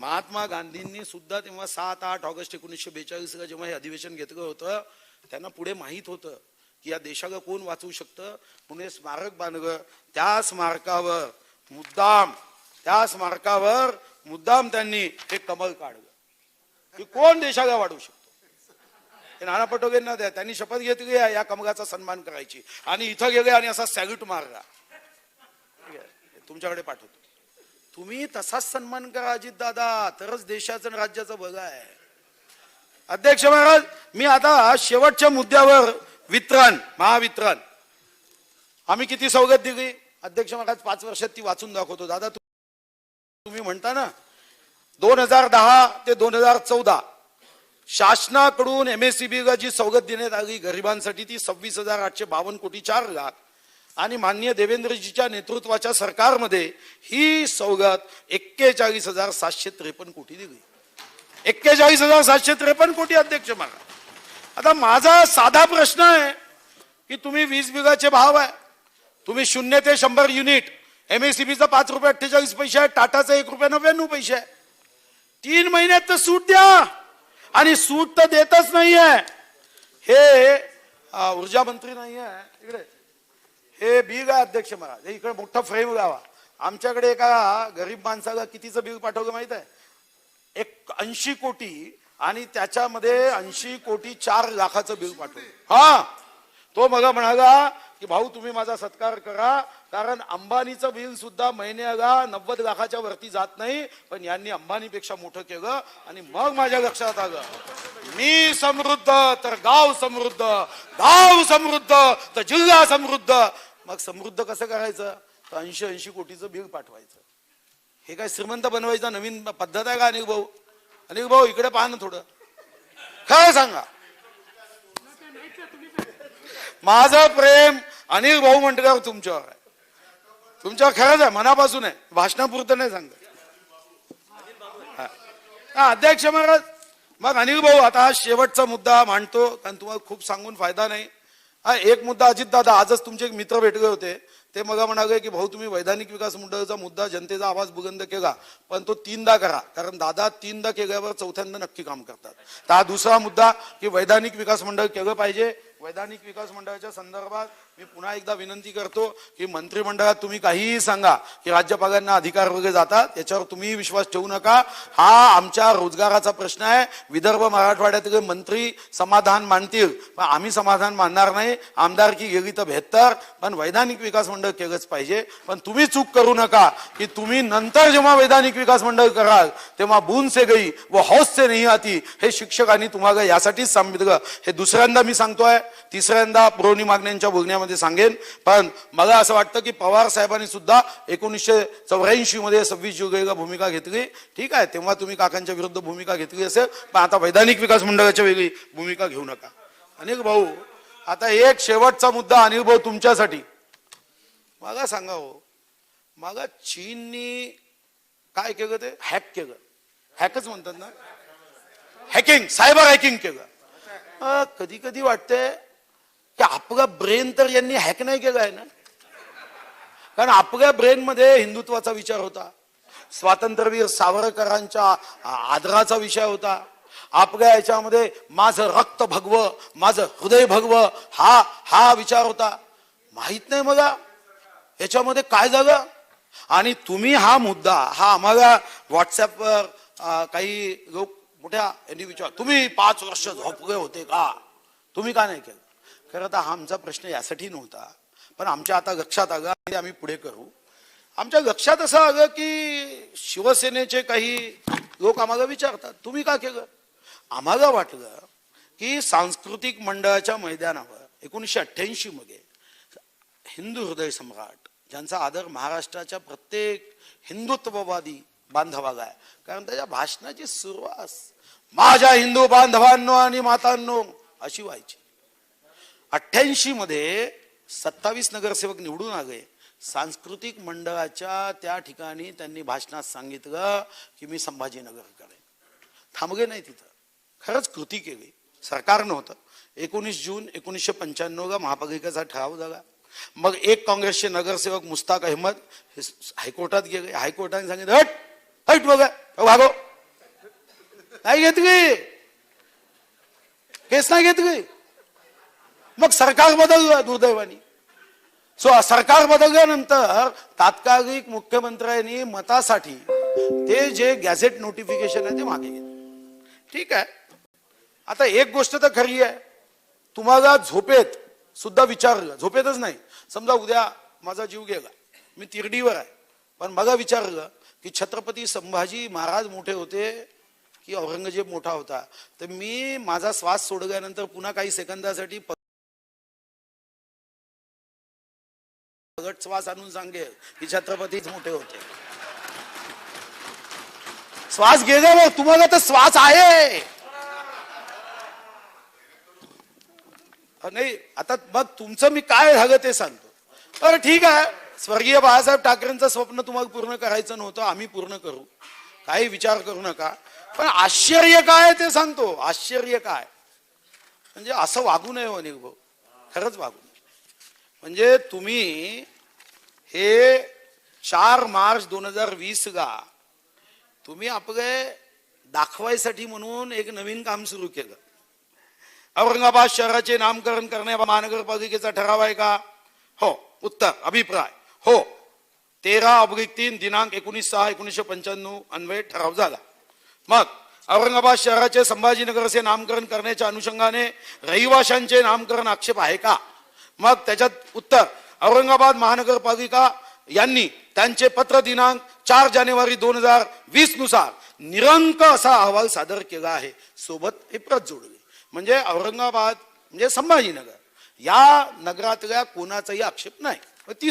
S1: महात्मा गांधींनी सुद्धा तेव्हा 7-8 ऑगस्ट 1942 जेव्हा हे अधिवेशन घेतलं होतं, त्यांना पुढे माहीत होतं की या देशाला कोण वाचवू शकतं, पुणे स्मारक बांधलं. त्या स्मारकावर मुद्दाम त्या स्मारकावर मुद्दाम त्यांनी हे कमल काढलं की कोण देशाला वाढवू शकतो. हे नाना पटोलेंना द्या, त्यांनी शपथ घेतली या कमलाचा सन्मान करायची आणि इथं गेले आणि असा सॅल्यूट मारला. तुमच्याकडे पाठवतो. तुम्ही तसाच सन्मान करा अजित दादा, तरच देशाचं आणि राज्याचं बघा आहे. अध्यक्ष महाराज, मी आता शेवटच्या मुद्द्यावर वितरण, महावितरण आम्ही किती सवलत दिली अध्यक्ष महाराज 5 वर्षात ती वाचून दाखवतो. दादा तुम्ही म्हणता ना 2010 ते 2014 शासनाकडून MSEBीला जी सवलत देण्यात आली गरिबांसाठी ती 26,852 कोटी 4 लाख आणि माननीय देवेंद्रजीच्या नेतृत्वाच्या सरकारमध्ये ही सवलत 41,753 कोटी दिली. 41,753 कोटी अध्यक्ष महाराज. आता माझा साधा प्रश्न आहे की तुम्ही 20 बिघाचे भाव आहे, तुम्ही 0 ते 100 युनिट, MSEBीचा 5 रुपये 48 पैसे आहे, टाटाचा 1 रुपये 99 पैसे आहे. 3 महिन्यात तर सूट द्या आणि सूट तर देतच नाहीये. हे ऊर्जा मंत्री नाही आहे इकडे, हे बिल आहे अध्यक्ष महाराज. हे इकडे मोठा फ्रेम लावा. आमच्याकडे एका गरीब माणसाला कितीचं बिल पाठवलं माहित आहे? 80 कोटी आणि त्याच्यामध्ये 80 कोटी 4 लाखाचं बिल पाठवलं. हा, तो मग म्हणाला की भाऊ तुम्ही माझा सत्कार करा, कारण अंबानीचं बिल सुद्धा महिन्याला 90 लाखाच्या वरती जात नाही, पण यांनी अंबानीपेक्षा मोठं केलं. आणि मग माझ्या लक्षात आलं, मी समृद्ध तर गाव समृद्ध, गाव समृद्ध तर जिल्हा समृद्ध. मग समृद्ध कसं करायचं? तर 80 कोटीचं बिल पाठवायचं. हे काय श्रीमंत बनवायचा नवीन पद्धत आहे का अनिल भाऊ? अनिल भाऊ इकडे पहा ना थोडं, काय सांगा. माझं प्रेम अनिल भाऊ म्हणतो तुमच्यावर आहे, तुमच्यावर खरंच आहे, मनापासून आहे, भाषणापुरतं नाही सांगत. अध्यक्ष महाराज, मग अनिल भाऊ आता हा शेवटचा मुद्दा मांडतो, कारण तुम्हाला खूप सांगून फायदा नाही. हा एक मुद्दा अजित दादा, आजच तुमचे एक मित्र भेटले होते, ते मग म्हणाले की भाऊ तुम्ही वैधानिक विकास मंडळाचा मुद्दा जनतेचा आवाज बुलंद केला, पण तो 3दा करा, कारण दादा 3दा केल्यावर 4थ्यांदा नक्की काम करतात. तर हा दुसरा मुद्दा की वैधानिक विकास मंडळ केलं पाहिजे. वैधानिक विकास मंडळाच्या संदर्भात मी पुन्हा एकदा विनंती करतो की मंत्रिमंडळात तुम्ही काहीही सांगा की राज्यपालांना अधिकार वगैरे जातात, याच्यावर तुम्ही विश्वास ठेवू नका. हा आमच्या रोजगाराचा प्रश्न आहे. विदर्भ मराठवाड्यातले मंत्री समाधान मानतील, पण आम्ही समाधान मानणार नाही. आमदारकी गेली तर 72, पण वैधानिक विकास मंडळ केलंच पाहिजे. पण तुम्ही चूक करू नका की तुम्ही नंतर जेव्हा वैधानिक विकास मंडळ कराल तेव्हा बून से गई व हौस से नहीं आती, हे शिक्षकांनी तुम्हाला यासाठीच सांगितलं. हे दुसऱ्यांदा मी सांगतोय, तिसऱ्यांदा पुरवणी मागण्यांच्या बोलण्यामध्ये सांगेन. पण मला असं वाटतं की पवार साहेबांनी सुद्धा 1984 मध्ये 26 जुलैला भूमिका घेतली. ठीक आहे, तेव्हा तुम्ही काकांच्या विरुद्ध भूमिका घेतली असेल, पण आता वैधानिक विकास मंडळाच्या वेगळी भूमिका घेऊ नका. अनिल भाऊ, आता एक शेवटचा मुद्दा अनिल भाऊ तुमच्यासाठी. मला सांगा हो, मला चीननी काय केलं? ते हॅक केलं, हॅकच म्हणतात ना, हॅकिंग, सायबर हॅकिंग केलं. कधी कधी वाटते की आपला ब्रेन तर यांनी हॅक नाही केला आहे ना, कारण आपल्या ब्रेन मध्ये हिंदुत्वाचा विचार होता, स्वातंत्र्यवीर सावरकरांच्या आदराचा विषय होता, आपल्या याच्यामध्ये माझं रक्त भगवं, माझं हृदय भगवं, हा विचार होता. माहित नाही मला याच्यामध्ये काय झालं. आणि तुम्ही हा मुद्दा हा आम्हाला व्हॉट्सअपवर काही लोक मोठ्या यांनी विचार, तुम्ही 5 वर्ष झोपले होते का, तुम्ही का नाही केलं? खरं तर हा आमचा प्रश्न यासाठी नव्हता, पण आमच्या आता लक्षात आलं आणि आम्ही पुढे करू. आमच्या लक्षात असं आलं की शिवसेनेचे काही लोक आम्हाला विचारतात तुम्ही का केलं. आम्हाला वाटलं की सांस्कृतिक मंडळाच्या मैदानावर 1988 मध्ये हिंदू हृदय सम्राट ज्यांचा आदर महाराष्ट्राच्या प्रत्येक हिंदुत्ववादी बांधवाला आहे, कारण त्याच्या भाषणाची सुरुवात माझ्या हिंदू बांधवांनो आणि मातांनो अशी व्हायची. 88 मध्ये 27 नगरसेवक निवडून आले. सांस्कृतिक मंडळाच्या त्या ठिकाणी त्यांनी भाषणात सांगितलं की मी संभाजीनगर करेन. थांबले नाही तिथं, खरंच कृती केली. सरकार नव्हतं. 19 जून 1995 महापालिकेचा ठराव झाला. मग एक काँग्रेसचे नगरसेवक मुस्ताक अहमद हे हायकोर्टात गेले. हायकोर्टाने सांगितलं हट हट बघा भागो, नाही घेतली केस, नाही घेतली. मग सरकार बदललं दुर्दैवानी. सरकार बदलल्यानंतर तात्कालिक मुख्यमंत्र्यांनी मतासाठी ते जे गॅझेट नोटिफिकेशन आहे ते मागे घेतलं. ठीक आहे. आता एक गोष्ट तर खरी आहे, तुम्हाला झोपेत सुद्धा विचारलं, झोपेतच नाही, समजा उद्या माझा जीव गेला, मी तिरडीवर आहे, पण मला विचारलं की छत्रपती संभाजी महाराज मोठे होते की औरंगजेब मोठा होता, तर मी माझा श्वास सोडल्यानंतर पुन्हा काही सेकंदासाठी प्रगट श्वास आणून सांगेल की छत्रपतीच मोठे होते. श्वास गेल्यावर तुम्हाला तर श्वास आहे नाही. आता मग तुमचं मी काय झालं ते सांगतो. तर ठीक आहे, स्वर्गीय बाळासाहेब ठाकरेंचं स्वप्न तुम्हाला पूर्ण करायचं नव्हतं, आम्ही पूर्ण करू, काही विचार करू नका. पण आश्चर्य काय ते सांगतो. आश्चर्य काय म्हणजे असं वागू नये अनिल भाऊ, खरंच वागू नये. म्हणजे तुम्ही हे 4 मार्च 2020 ला तुम्ही आपले दाखवायसाठी म्हणून एक नवीन काम सुरू केलं. औरंगाबाद शहराचे नामकरण करणे महानगरपालिकेचा ठराव आहे का? हो. उत्तर अभिप्राय हो. 13/3 दिनांक 19/6/1995 अन्वये ठराव झाला. मग औरंगाबाद शहराचे संभाजीनगरचे नामकरण करण्याच्या अनुषंगाने रहिवाशांचे नामकरण आक्षेप आहे का? मग त्याच्यात उत्तर औरंगाबाद महानगरपालिका यांनी त्यांचे पत्र दिनांक 4 जानेवारी 2020 नुसार निरंक असा अहवाल सादर केला आहे, सोबत हे प्रत जोडली. म्हणजे औरंगाबाद म्हणजे संभाजीनगर या नगरातल्या कोणाचाही आक्षेप नाही. ती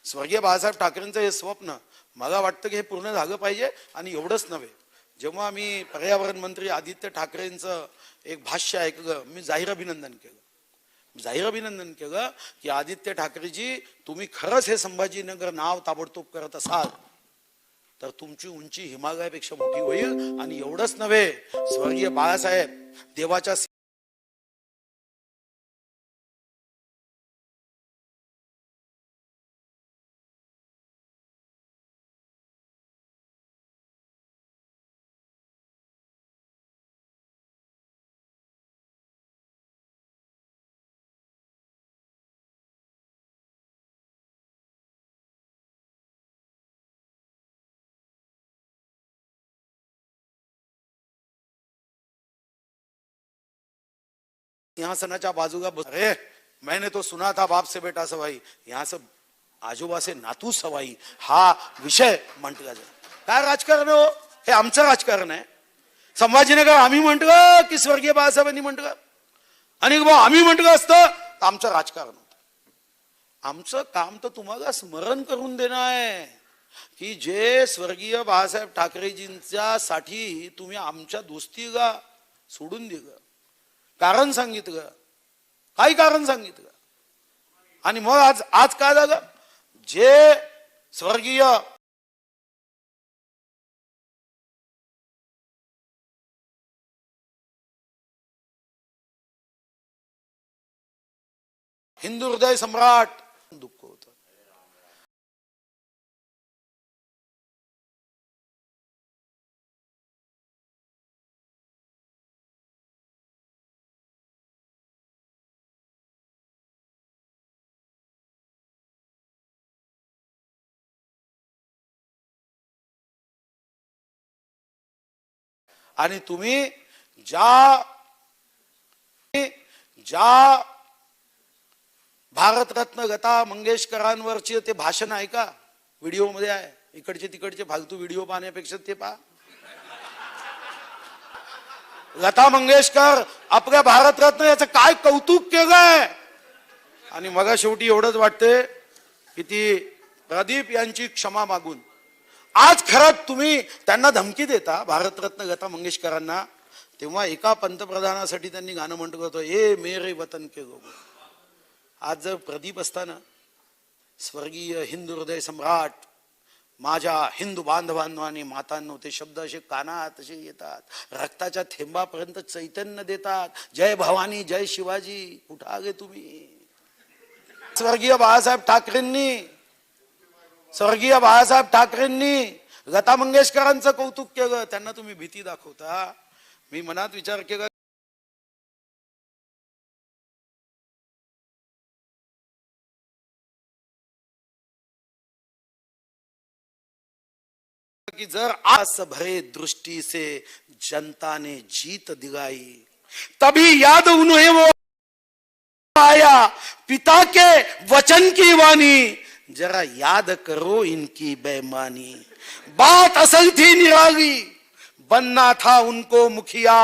S1: स्वर्गीय बाळासाहेब ठाकरेंचं हे स्वप्न मला वाटतं की हे पूर्ण झालं पाहिजे. आणि एवढंच नव्हे, जेव्हा मी पर्यावरण मंत्री आदित्य ठाकरेंचं एक भाष्य ऐकलं, मी जाहीर अभिनंदन केलं की आदित्य ठाकरेजी, तुम्ही खरंच हे संभाजीनगर नाव ताबडतोब करत असाल तर तुमची उंची हिमालयापेक्षा मोठी होईल. आणि एवढंच नव्हे, स्वर्गीय बाळासाहेब देवाच्या सिंहासनाच्या बाजूला अरे मैंने तो सुना था बाप से बेटा सवाई, यहाँ से आजोबा से नातू सवाई, हा विषय म्हटला जाईल. काय राजकारण हो? हे आमचं राजकारण आहे. संभाजीनगर आम्ही म्हटलं की स्वर्गीय बाळासाहेबांनी म्हटलं, आणि आम्ही म्हटलं असतं तर आमचं राजकारण होतं. आमचं काम तर तुम्हाला स्मरण करून देणं आहे की जे स्वर्गीय बाळासाहेब ठाकरेजींच्या साठी तुम्ही आमच्या दोस्तीला सोडून दिलं, कारण सांगितलं, काही कारण सांगितलं. आणि मग आज काय झालं? जे स्वर्गीय हिंदू हृदय सम्राट दुःख होतं. आणि तुम्ही ज्या भारतरत्न लता मंगेशकरांवरचे ते भाषण आहे का, व्हिडिओ मध्ये आहे, इकडचे तिकडचे फालतू व्हिडिओ पाहण्यापेक्षा ते पहा. लता मंगेशकर आपल्या भारतरत्न याचं काय कौतुक केलंय. आणि मग शेवटी एवढंच वाटते की ती प्रदीप यांची क्षमा मागून आज खरंच तुम्ही त्यांना धमकी देता भारतरत्न लता मंगेशकरांना, तेव्हा एका पंतप्रधानासाठी त्यांनी गाणं म्हणतो होतं, ए मेरे वतन के लोगो. आज जर प्रदीप असताना स्वर्गीय हिंदू हृदय सम्राट माझ्या हिंदू बांधवांनो मातांनो, ते शब्द असे कानात असे येतात, रक्ताच्या थेंबापर्यंत चैतन्य देतात. जय भवानी जय शिवाजी. कुठं आगे तुम्ही? स्वर्गीय बाळासाहेब ठाकरेंनी लता मंगेशकरांचं कौतुक केलं, त्यांना तुम्ही भीती दाखवता. मी मनात विचार केला कि जर आस भरे दृष्टि से जनता ने जीत दिलाई, तभी याद उन्हें वो आया पिता के वचन की वाणी, जरा याद करो इनकी बेईमानी. बात असल थी निराली, बनना था उनको मुखिया,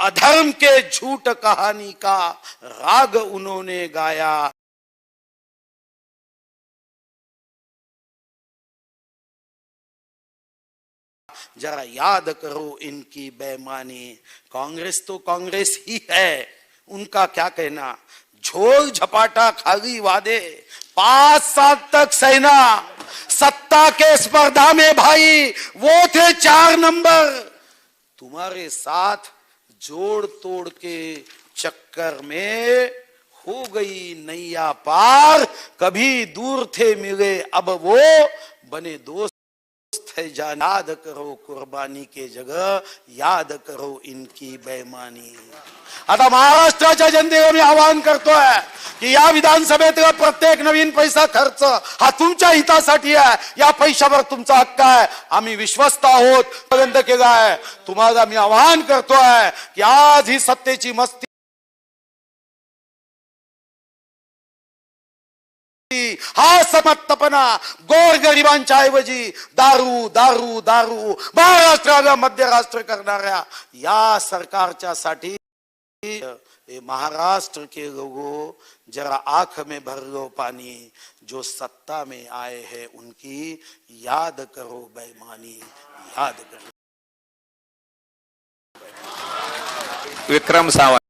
S1: अधर्म के झूठ कहानी का राग उन्होंने गाया. जरा याद करो इनकी बेईमानी. कांग्रेस तो कांग्रेस ही है, उनका क्या कहना. झोल झपाटा खाली वादे, 5 साल तक सहना, सत्ता के स्पर्धा में भाई वो थे 4 नंबर. तुम्हारे साथ जोड़ तोड़ के चक्कर में हो गई नैया पार. कभी दूर थे मिले अब वो बने दोस्त है जान. याद करो कुर्बानी के जगह याद करो इनकी बेईमानी. आता महाराष्ट्राच्या जनतेला मी आवाहन करतोय की या विधानसभेतला प्रत्येक नवीन पैसा खर्च हा तुमच्या हितासाठी आहे. या पैशावर तुमचा हक्क आहे. आम्ही विश्वस्त आहोत पर्यंत केला आहे. तुम्हाला मी आवाहन करतोय की आज ही सत्तेची मस्ती, हा समत्तपणा गोरगरिबांच्या ऐवजी दारू दारू दारू महाराष्ट्राला मध्यराष्ट्र करणाऱ्या या सरकारच्या साठी महाराष्ट्र के लोगों जरा आंख में भर लो पानी. जो सत्ता में आए हैं उनकी याद करो बेईमानी, याद करो.
S6: विक्रम सावंत.